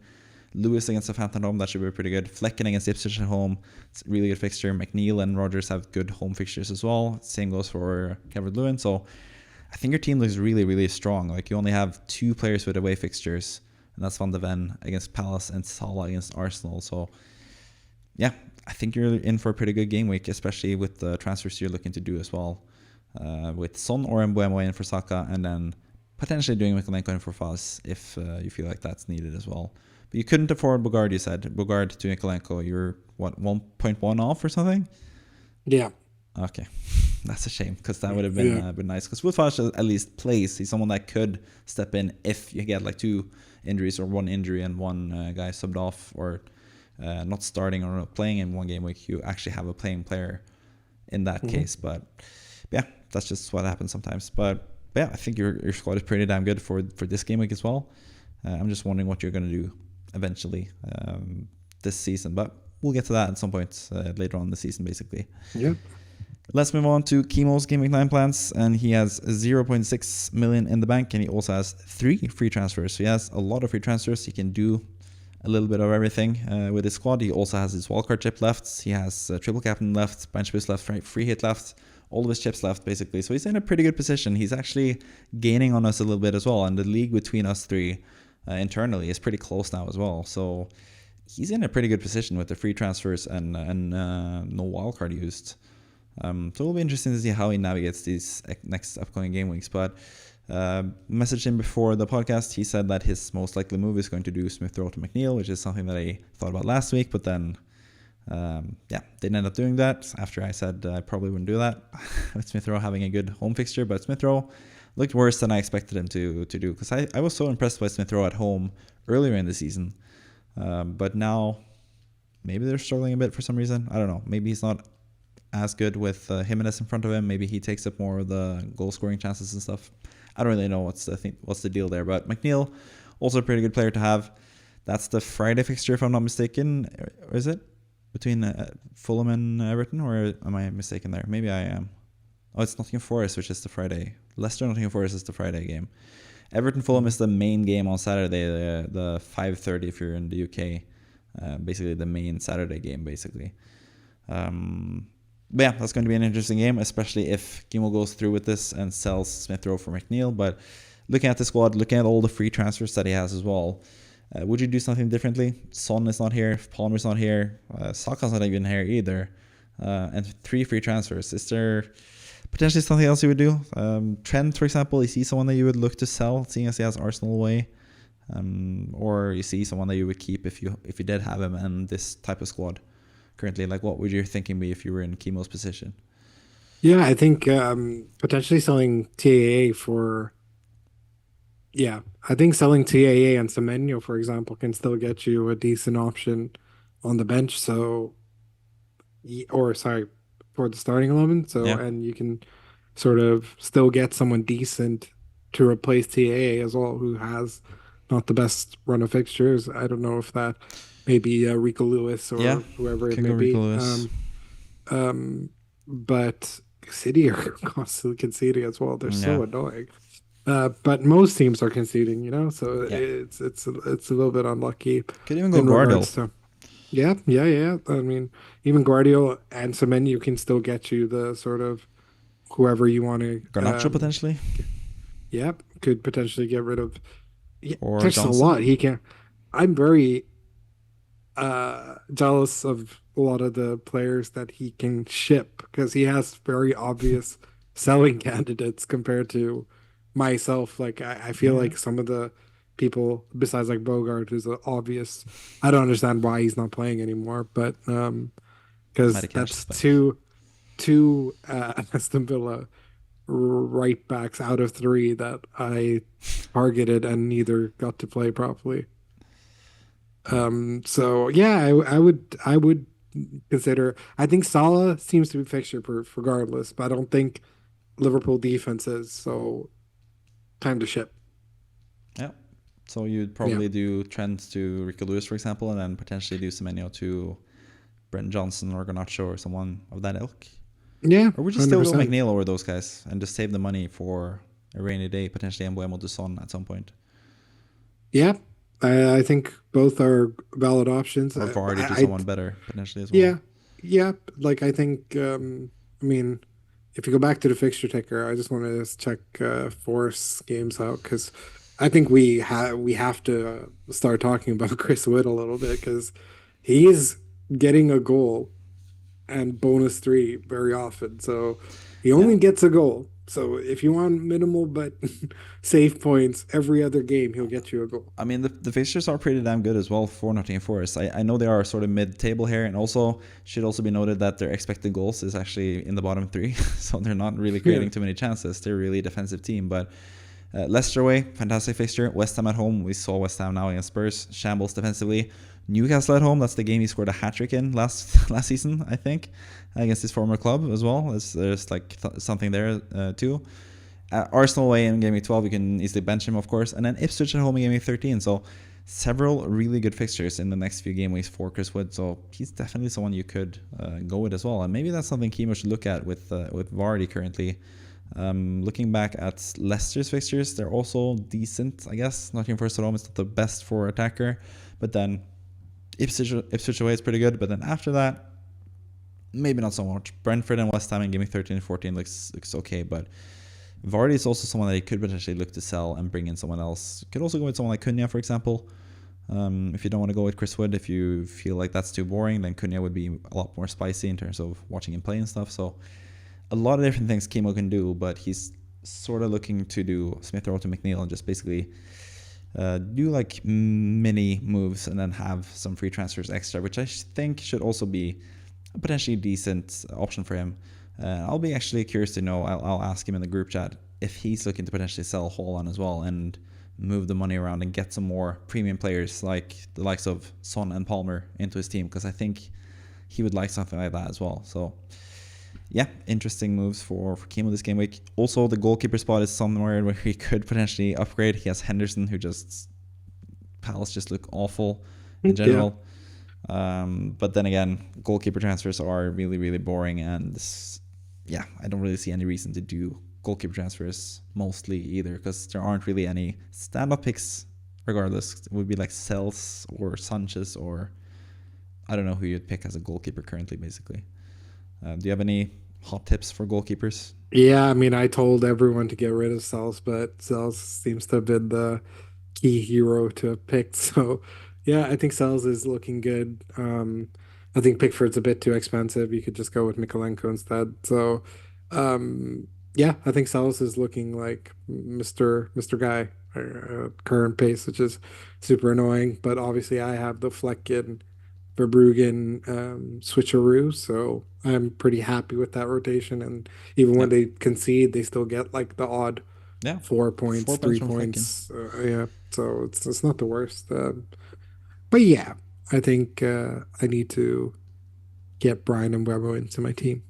Lewis against Southampton at home, that should be pretty good. Flecken against Ipswich at home, it's a really good fixture. McNeil and Rogers have good home fixtures as well. Same goes for Kevin Lewin. So I think your team looks really, really strong. Like you only have two players with away fixtures, and that's Van de Ven against Palace and Salah against Arsenal. So yeah, I think you're in for a pretty good game week, especially with the transfers you're looking to do as well. With Son or Embuemo in for Saka, and then potentially doing Mikolenko in for Faz if you feel like that's needed as well. But you couldn't afford Bogard, you said. Bogard to Mikolenko, you're what, 1.1 off or something? Yeah. Okay, that's a shame because that would have Yeah. been nice. Because Woodflash at least plays. He's someone that could step in if you get like two injuries or one injury and one guy subbed off or not starting or not playing in one game week. You actually have a playing player in that Hmm. case. But yeah, that's just what happens sometimes. But yeah, I think your squad is pretty damn good for this game week as well. I'm just wondering what you're going to do eventually this season. But we'll get to that at some point later on in the season, basically. Yeah. Let's move on to Kimo's GW9 Plans, and he has 0.6 million in the bank, and he also has 3 free transfers. So he has a lot of free transfers. He can do a little bit of everything with his squad. He also has his wildcard chip left. He has triple captain left, bench boost left, free hit left, all of his chips left, basically. So he's in a pretty good position. He's actually gaining on us a little bit as well, and the league between us three internally is pretty close now as well. So he's in a pretty good position with the free transfers and no wildcard used. So it'll be interesting to see how he navigates these next upcoming game weeks. But messaged him before the podcast. He said that his most likely move is going to do Smith Rowe to McNeil, which is something that I thought about last week. But then, yeah, didn't end up doing that after I said I probably wouldn't do that with Smith Rowe having a good home fixture. But Smith Rowe looked worse than I expected him to do because I was so impressed by Smith Rowe at home earlier in the season. But now, maybe they're struggling a bit for some reason. I don't know. Maybe he's not as good with Jimenez in front of him. Maybe he takes up more of the goal scoring chances and stuff. I don't really know what's the deal there. But McNeil, also a pretty good player to have. That's the Friday fixture, if I'm not mistaken. Or is it between Fulham and Everton, or am I mistaken there? Maybe I am. Oh, it's Nottingham Forest, which is the Friday. Leicester Nottingham Forest is the Friday game. Everton Fulham is the main game on Saturday, the 5:30 if you're in the UK. Basically the main Saturday game, basically. But yeah, that's going to be an interesting game, especially if Kimo goes through with this and sells Smith Rowe for McNeil. But looking at the squad, looking at all the free transfers that he has as well, would you do something differently? Son is not here, Palmer's not here, Saka's not even here either, and 3 free transfers. Is there potentially something else you would do? Trent, for example, is he someone that you would look to sell, seeing as he has Arsenal away? Or you see someone that you would keep if you did have him and this type of squad currently? Like, what would your thinking be if you were in Kimo's position? Yeah, I think potentially selling TAA for yeah, I think selling TAA and Semenyo, for example, can still get you a decent option on the bench. So, or sorry, for the starting 11. So, Yeah, and you can sort of still get someone decent to replace TAA as well, who has not the best run of fixtures. I don't know if that maybe Rico Lewis Yeah, or whoever it can may go Rico be. Lewis. Um, but City are constantly conceding as well. They're Yeah, so annoying. But most teams are conceding, you know, so yeah. it's a little bit unlucky Could even go in Guardiola. regards to yeah. I mean, even Guardiola and Semenyo can still get you the sort of whoever you want to Garnacho potentially, yeah, could potentially get rid of. Yeah, or there's a Johnson. lot he can. I'm very jealous of a lot of the players that he can ship because he has very obvious selling candidates compared to myself. Like I Yeah, feel yeah. like some of the people besides like Bogart who's a obvious. I don't understand why he's not playing anymore, but because Matty Cash is that's back. two Aston Villa right backs out of three that I targeted and neither got to play properly. Yeah. So yeah, I would consider. I think Salah seems to be fixture proof regardless, but I don't think Liverpool defense is. So time to ship. Yeah. So you'd Yeah, probably do Trent to Rico Lewis, for example, and then potentially do Semenyo to Brenton Johnson or Garnacho or someone of that ilk. yeah, Or would you still go 100%. McNeil over those guys and just save the money for a rainy day, potentially Embuemo to Son at some point? Yeah, I think both are valid options. Or Vardy to I someone better, potentially as well. yeah, yeah. Like I think, I mean, if you go back to the fixture ticker, I just want to just check Forest games out because I think we have to start talking about Chris Wood a little bit because he is getting a goal and bonus three very often. So he Yeah. only gets a goal. So if you want minimal but save points every other game, he'll get you a goal. I mean, the fixtures are pretty damn good as well for Nottingham Forest. I know they are sort of mid-table here, and also should also be noted that their expected goals is actually in the bottom three, so they're not really Yeah. creating too many chances. They're really a defensive team, but Leicester away, fantastic fixture. West Ham at home, we saw West Ham now against Spurs, shambles defensively. Newcastle at home, that's the game he scored a hat-trick in last season, I think, against his former club as well. There's like something there too. Arsenal away in game week 12, you can easily bench him, of course. And then Ipswich at home in game week 13. So several really good fixtures in the next few game weeks for Chris Wood. So he's definitely someone you could go with as well. And maybe that's something Kimo should look at with Vardy currently. Looking back at Leicester's fixtures, they're also decent, I guess. Nottingham Forest at home is not the best for attacker. But then Ipswich away is pretty good. But then after that, maybe not so much. Brentford and West Ham in game week 13 and 14 looks okay. But Vardy is also someone that you could potentially look to sell and bring in someone else. Could also go with someone like Cunha, for example. If you don't want to go with Chris Wood, if you feel like that's too boring, then Cunha would be a lot more spicy in terms of watching him play and stuff. So a lot of different things Kimo can do, but he's sort of looking to do Smith Rowe to McNeil and just basically do like mini moves and then have some free transfers extra, which I think should also be a potentially decent option for him. I'll be actually curious to know. I'll ask him in the group chat if he's looking to potentially sell Haaland as well and move the money around and get some more premium players like the likes of Son and Palmer into his team, because I think he would like something like that as well. So yeah, interesting moves for Kimo this game week. Also, the goalkeeper spot is somewhere where he could potentially upgrade. He has Henderson, who just Palace just look awful in Yeah. general. But then again, goalkeeper transfers are really, really boring, and yeah, I don't really see any reason to do goalkeeper transfers mostly either, because there aren't really any stand-up picks. Regardless, it would be like Cels or Sanchez, or I don't know who you'd pick as a goalkeeper currently. Basically, do you have any hot tips for goalkeepers? Yeah, I mean, I told everyone to get rid of Cells, but Cells seems to have been the key hero to have picked. So, yeah, I think Cells is looking good. I think Pickford's a bit too expensive. You could just go with Mikolenko instead. So, yeah, I think Cells is looking like Mr. Guy current pace, which is super annoying. But obviously, I have the Flecken Verbruggen switcheroo, so I'm pretty happy with that rotation. And even Yeah, when they concede, they still get like the odd yeah, 4 points, 4 points three from Flecken. points. Yeah, so it's not the worst. But yeah, I think I need to get Brian and Webo into my team.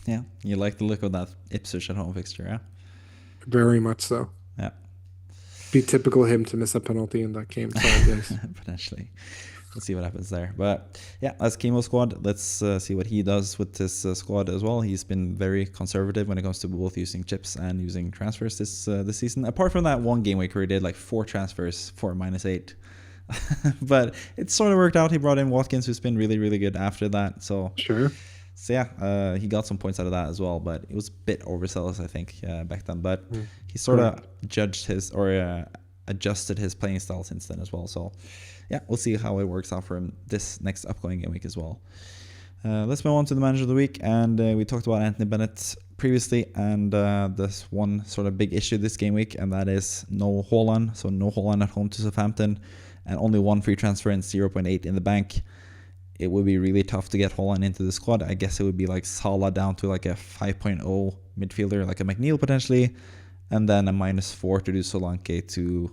Yeah, you like the look of that Ipswich at home fixture, yeah? Very much so. Yeah. Be typical him to miss a penalty in that game. Sorry, guys. Potentially. We'll see what happens there. But yeah, as Kimo squad, let's see what he does with this squad as well. He's been very conservative when it comes to both using chips and using transfers this season. Apart from that one game week where he did like 4 transfers for -8. But it sort of worked out. He brought in Watkins, who's been really, really good after that. So Sure. yeah, he got some points out of that as well. But it was a bit overzealous, I think, back then. But Mm. he sort of Correct. judged his or adjusted his playing style since then as well. So yeah, we'll see how it works out for him this next upcoming game week as well. Let's move on to the manager of the week, and we talked about Anthony Bennett previously, and there's one sort of big issue this game week, and that is no Haaland. So no Haaland at home to Southampton, and only one free transfer and 0.8 in the bank. It would be really tough to get Haaland into the squad. I guess it would be like Salah down to like a 5.0 midfielder, like a McNeil potentially, and then a -4 to do Solanke to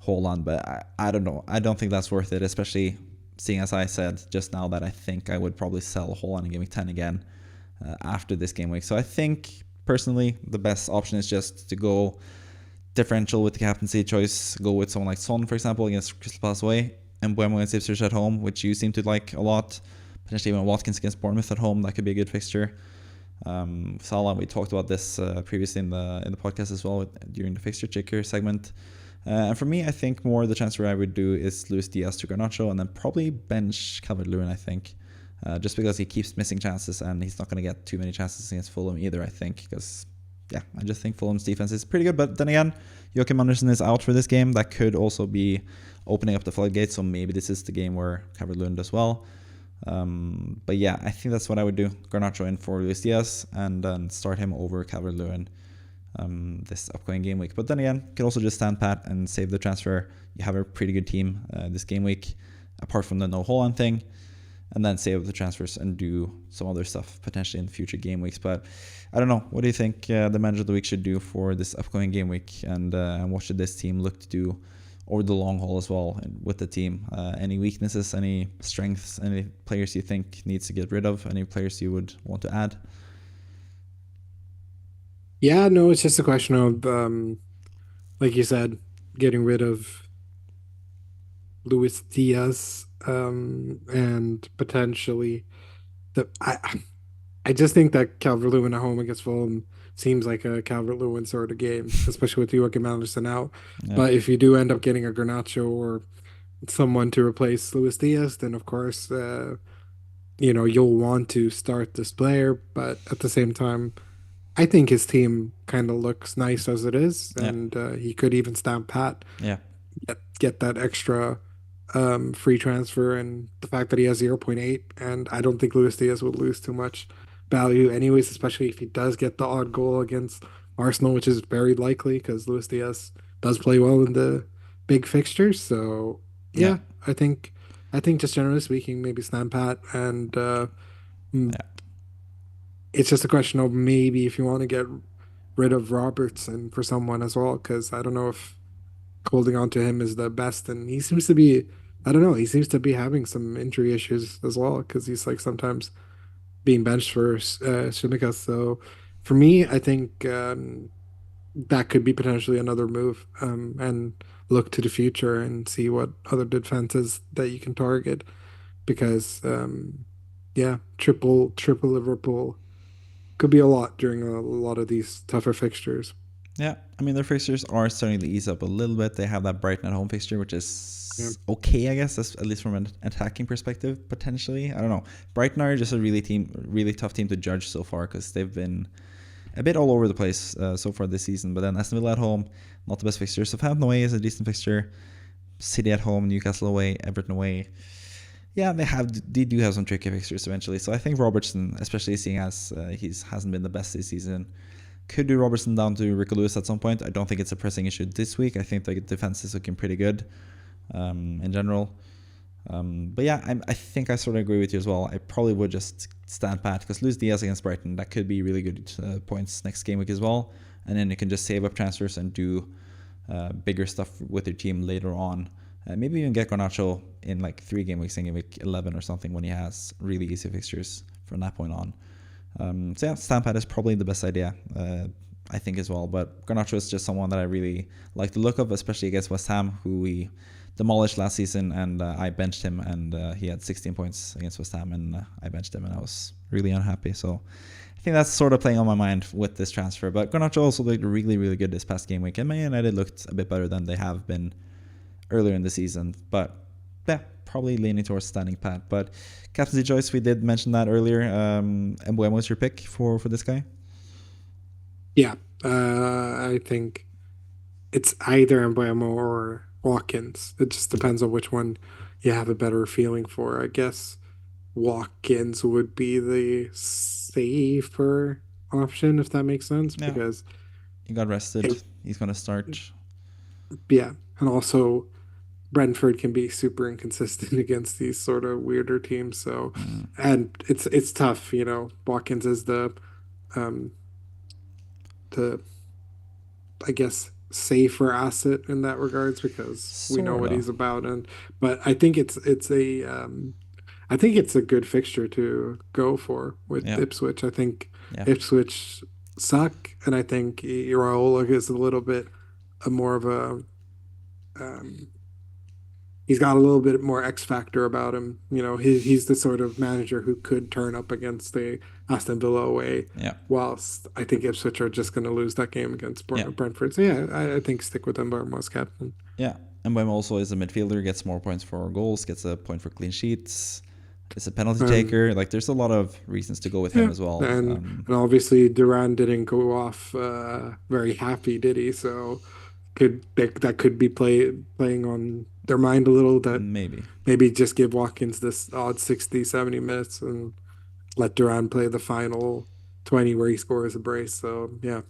Haaland. But I don't know. I don't think that's worth it, especially seeing as I said just now that I think I would probably sell Haaland in game week 10 again after this game week. So I think personally the best option is just to go differential with the captaincy choice. Go with someone like Son, for example, against Crystal Palace away, and Mbeumo against Ipswich at home, which you seem to like a lot. Potentially even Watkins against Bournemouth at home, that could be a good fixture. Salah, we talked about this previously in the podcast as well during the fixture checker segment. And for me, I think more the transfer I would do is Luis Diaz to Garnacho, and then probably bench Calvert-Lewin, I think. Just because he keeps missing chances, and he's not going to get too many chances against Fulham either, I think. Because, yeah, I just think Fulham's defense is pretty good. But then again, Joachim Andersen is out for this game. That could also be opening up the floodgates, so maybe this is the game where Calvert-Lewin does well. But yeah, I think that's what I would do. Garnacho in for Luis Diaz, and then start him over Calvert-Lewin this upcoming game week. But then again, you can also just stand pat and save the transfer. You have a pretty good team this game week, apart from the no Haaland thing, and then save the transfers and do some other stuff potentially in future game weeks. But I don't know. What do you think the manager of the week should do for this upcoming game week, and what should this team look to do over the long haul as well with the team? Any weaknesses, any strengths, any players you think needs to get rid of, any players you would want to add? Yeah, no, it's just a question of, like you said, getting rid of Luis Diaz, and potentially the I just think that Calvert-Lewin at home against Fulham seems like a Calvert-Lewin sort of game, especially with Joachim Andersen out. Yeah, But if you do end up getting a Garnacho or someone to replace Luis Diaz, then of course, you'll want to start this player. But at the same time, I think his team kind of looks nice as it is, yeah, and he could even stand pat, yeah, get that extra free transfer, and the fact that he has 0.8, and I don't think Luis Diaz would lose too much value anyways, especially if he does get the odd goal against Arsenal, which is very likely because Luis Diaz does play well in the big fixtures. So yeah, yeah, I think just generally speaking, maybe stand pat, and mm, yeah, it's just a question of maybe if you want to get rid of Robertson for someone as well, because I don't know if holding on to him is the best. And he seems to be, I don't know, he seems to be having some injury issues as well because he's like sometimes being benched for Shimika. So for me, I think that could be potentially another move, and look to the future and see what other defenses that you can target because yeah, triple Liverpool could be a lot during a lot of these tougher fixtures. yeah. I mean, their fixtures are starting to ease up a little bit. They have that Brighton at home fixture, which Yeah. is okay, I guess, at least from an attacking perspective, potentially. I don't know. Brighton are just a really tough team to judge so far because they've been a bit all over the place so far this season. But then Aston Villa at home, not the best fixture. Southampton away is a decent fixture. City at home, Newcastle away, Everton away. Yeah, they do have some tricky fixtures eventually. So I think Robertson, especially seeing as he hasn't been the best this season, could do Robertson down to Rico Lewis at some point. I don't think it's a pressing issue this week. I think the defense is looking pretty good in general. But yeah, I think I sort of agree with you as well. I probably would just stand pat because Luis Diaz against Brighton, that could be really good points next game week as well. And then you can just save up transfers and do bigger stuff with your team later on. Maybe even get Garnacho in like 3 game weeks in game week 11 or something when he has really easy fixtures from that point on. So yeah, stand pat is probably the best idea. I think as well. But Garnacho is just someone that I really like the look of, especially against West Ham, who we demolished last season, and I benched him, and he had 16 points against West Ham, and I benched him, and I was really unhappy. So I think that's sort of playing on my mind with this transfer. But Garnacho also looked really, really good this past game week, and Man United looked a bit better than they have been earlier in the season. But yeah, probably leaning towards standing pat. But captaincy choice, we did mention that earlier. Embuemo is your pick for this guy? Yeah, I think it's either Embuemo or Watkins. It just depends on which one you have a better feeling for. I guess Watkins would be the safer option, if that makes sense, Yeah, because he got rested. if, He's going to start. yeah, and also Brentford can be super inconsistent against these sort of weirder teams. So, Mm, and it's tough, you know. Watkins is um the I guess safer asset in that regards because we know sort what of. he's about. And but I think it's a I think it's a good fixture to go for with Yeah, Ipswich. I think yeah, Ipswich suck, and I think Iraola is a little bit a more of a um, he's got a little bit more X factor about him. You know, he's the sort of manager who could turn up against the Aston Villa away. yeah, Whilst I think Ipswich are just going to lose that game against yeah, Brentford. So yeah, I think stick with them as captain. yeah. And Mbeumo also is a midfielder, gets more points for goals, gets a point for clean sheets, is a penalty Um, taker. Like, there's a lot of reasons to go with him yeah, as well. and obviously Duran didn't go off very happy, did he? So that could be playing on their mind a little. That Maybe. maybe just give Watkins this odd 60, 70 minutes and let Duran play the final 20 where he scores a brace. So yeah.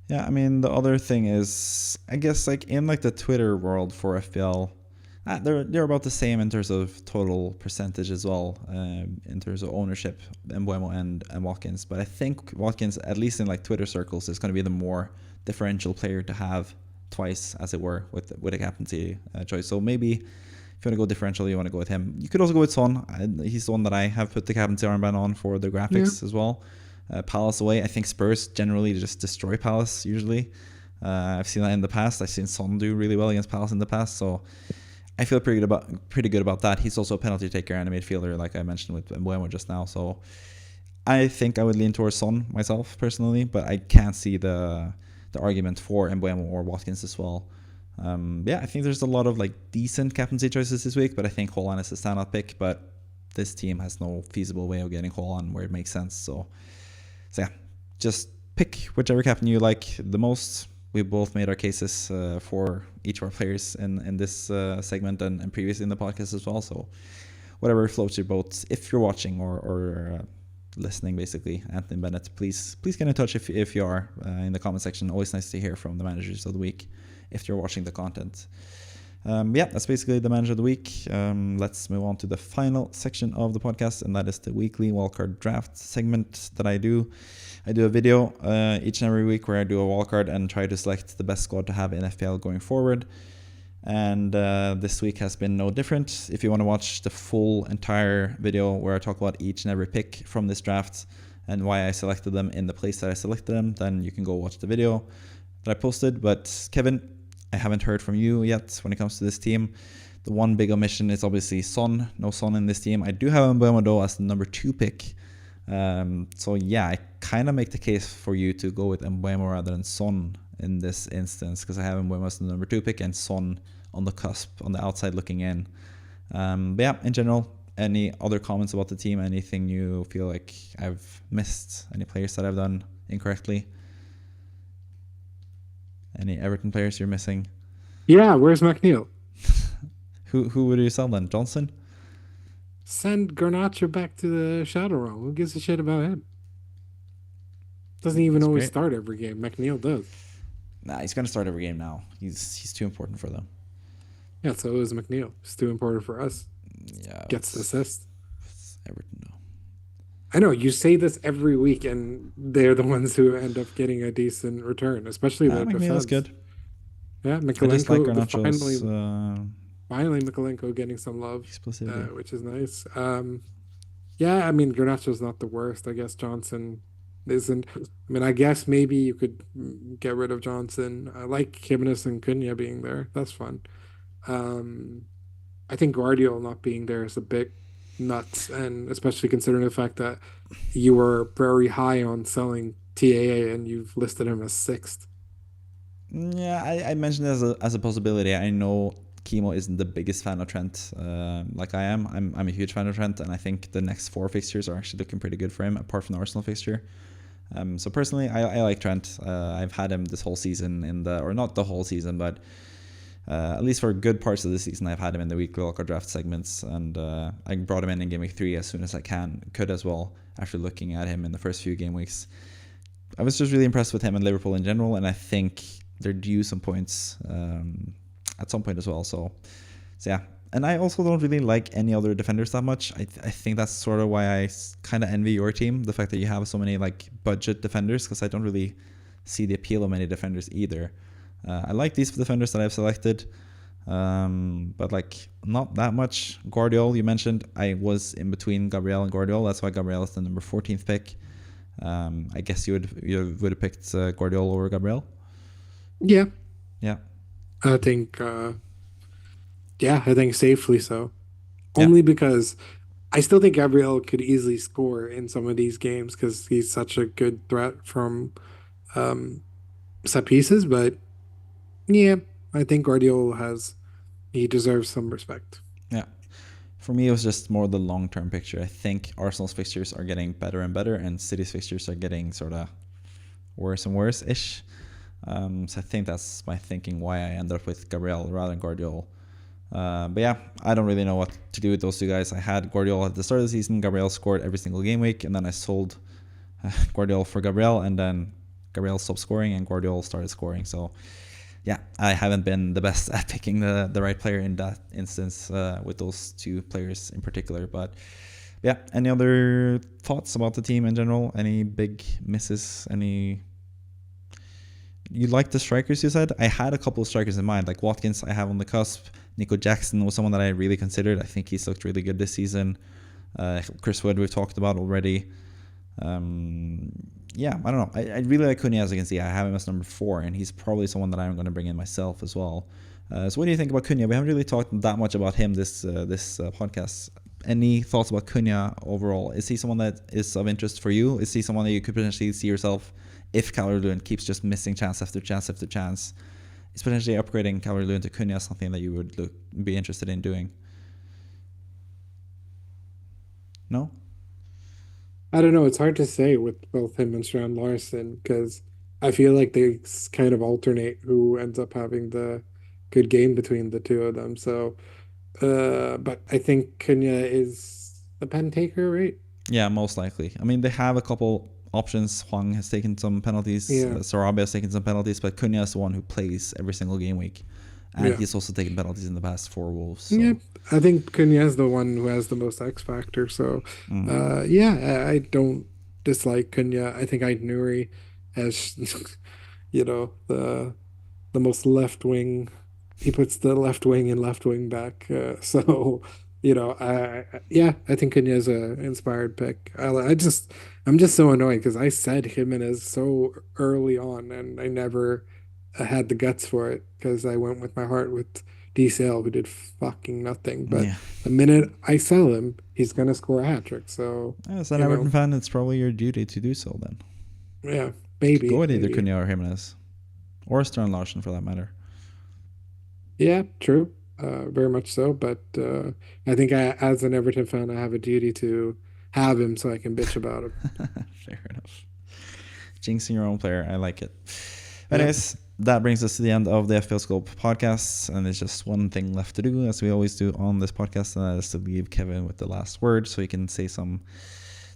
Yeah, I mean, the other thing is, I guess, like, in like the Twitter world for FPL, they're about the same in terms of total percentage as well, in terms of ownership, Mbuemo and Watkins. But I think Watkins, at least in like Twitter circles, is going to be the more differential player to have twice, as it were, with a captaincy choice. So maybe if you want to go differential, you want to go with him. You could also go with Son. He's the one that I have put the captaincy armband on for the Yeah. graphics as well. Palace away. I think Spurs generally just destroy Palace usually. I've seen that in the past. I've seen Son do really well against Palace in the past. So I feel pretty good about that. He's also a penalty taker and a midfielder, like I mentioned with Mbuemo just now. So I think I would lean towards Son myself personally, but I can't see the argument for Mbuemo or Watkins as well. Yeah, I think there's a lot of like decent captaincy choices this week, but I think Haaland is a standout pick. But this team has no feasible way of getting Haaland where it makes sense. So yeah, just pick whichever captain you like the most. We both made our cases for each of our players in this segment and previously in the podcast as well. So whatever floats your boat. If you're watching or listening, basically, Anthony Bennett, please get in touch if you are in the comment section. Always nice to hear from the managers of the week if you're watching the content. Yeah, that's basically the manager of the week. Let's move on to the final section of the podcast, and that is the weekly wildcard draft segment that I do. I do a video each and every week where I do a wildcard and try to select the best squad to have in FPL going forward. And this week has been no different. If you want to watch the full entire video where I talk about each and every pick from this draft and why I selected them in the place that I selected them, then you can go watch the video that I posted. But Kevin, I haven't heard from you yet when it comes to this team. The one big omission is obviously Son. No Son in this team. I do have Mbeumo though as the number 2 pick. So yeah, I kind of make the case for you to go with Mbeumo rather than Son in this instance, because I have Mbeumo as the number 2 pick and Son on the cusp, on the outside looking in. But yeah, in general, any other comments about the team? Anything you feel like I've missed? Any players that I've done incorrectly? Any Everton players you're missing? Yeah, where's McNeil? Who would you sell then? Johnson? Send Garnacho back to the Shadow Realm. Who gives a shit about him? Doesn't even He's always great. start every game. McNeil does. Nah, he's gonna start every game now. He's too important for them. Yeah, so is McNeil. It's too important for us. Yeah, Gets the assist. it's Everton though. I know you say this every week, and they're the ones who end up getting a decent return, especially the McNeil is defense. good. Yeah, I just like Mikolenko, Garnacho's finally Mikolenko getting some love, explosivity. which is nice. Yeah, I mean Garnacho's not the worst. I guess Johnson isn't. I mean, I guess maybe you could get rid of Johnson. I like Jimenez and Cunha being there. That's fun. Um, I think Guardiola not being there is a bit nuts, and especially considering the fact that you were very high on selling TAA and you've listed him as sixth. Yeah, I mentioned it as a possibility. I know Kimo isn't the biggest fan of Trent, like I am. I'm a huge fan of Trent, and I think the next four fixtures are actually looking pretty good for him, apart from the Arsenal fixture. So personally, I like Trent. I've had him this whole season in the, or not the whole season, but at least for good parts of the season, I've had him in the weekly Wildcard draft segments, and I brought him in Game Week 3 as soon as I could as well, after looking at him in the first few game weeks. I was just really impressed with him and Liverpool in general, and I think they're due some points at some point as well. So yeah. And I also don't really like any other defenders that much. I think that's sort of why I kind of envy your team, the fact that you have so many like budget defenders, because I don't really see the appeal of many defenders either. I like these defenders that I've selected, but like not that much. Guardiola, you mentioned, I was in between Gabriel and Guardiola. That's why Gabriel is the number 14th pick. I guess you would have picked Guardiola over Gabriel. Yeah, Yeah, I think yeah, I think safely so. yeah, Only because I still think Gabriel could easily score in some of these games because he's such a good threat from um, set pieces. But yeah, I think Guardiola he deserves some respect. yeah. For me, it was just more the long-term picture. I think Arsenal's fixtures are getting better and better, and City's fixtures are getting sort of worse and worse-ish. So I think that's my thinking why I ended up with Gabriel rather than Guardiola. But yeah, I don't really know what to do with those two guys. I had Guardiola at the start of the season. Gabriel scored every single game week, and then I sold Guardiola for Gabriel, and then Gabriel stopped scoring, and Guardiola started scoring. So yeah, I haven't been the best at picking the right player in that instance with those two players in particular. But yeah, any other thoughts about the team in general? Any big misses? Any? You like the strikers, you said? I had a couple of strikers in mind, like Watkins I have on the cusp. Nico Jackson was someone that I really considered. I think he's looked really good this season. Chris Wood we've talked about already. Yeah, I don't know. I really like Cunha, as you can see. I have him as number 4, and he's probably someone that I'm going to bring in myself as well. So what do you think about Cunha? We haven't really talked that much about him this podcast. Any thoughts about Cunha overall? Is he someone that is of interest for you? Is he someone that you could potentially see yourself, if Calvert-Lewin keeps just missing chance after chance after chance, is potentially upgrading Calvert-Lewin to Cunha something that you would be interested in doing? No? I don't know. It's hard to say with both him and Strand Larson because I feel like they kind of alternate who ends up having the good game between the two of them. So, but I think Cunha is the pen taker, right? Yeah, most likely. I mean, they have a couple options. Huang has taken some penalties. Yeah, Sarabia has taken some penalties, but Cunha is the one who plays every single game week, and yeah, he's also taken penalties in the past for Wolves. yeah. So, I think Cunha is the one who has the most X factor. So, yeah, I don't dislike Cunha. I think I'd Nuri as the most left wing. He puts the left wing and left wing back. So, yeah, I think Cunha's a inspired pick. I'm just so annoyed because I said Jimenez so early on, and I never had the guts for it because I went with my heart with DCL, who did fucking nothing. But yeah, the minute I sell him, he's gonna score a hat trick. So, as an Everton fan, it's probably your duty to do so. Then yeah, you could go maybe, with either maybe. Cunha or Jimenez, or Stern Larsen for that matter. Yeah, true. Very much so. But I think as an Everton fan, I have a duty to have him so I can bitch about him. Fair enough. Jinxing your own player, I like it. Yeah. Anyways, that brings us to the end of the FPL Scope podcast, and there's just one thing left to do, as we always do on this podcast, and that is to leave Kevin with the last word, so he can say some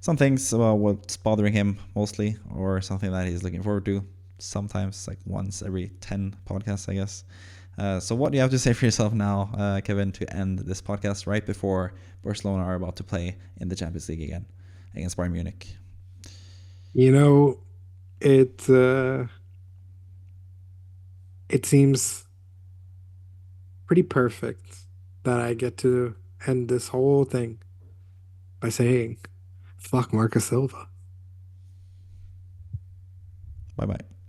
things about what's bothering him mostly, or something that he's looking forward to. Sometimes like once every 10 podcasts, I guess. So what do you have to say for yourself now, Kevin, to end this podcast right before Barcelona are about to play in the Champions League again against Bayern Munich? You know, it it seems pretty perfect that I get to end this whole thing by saying, fuck Marcus Silva. Bye bye.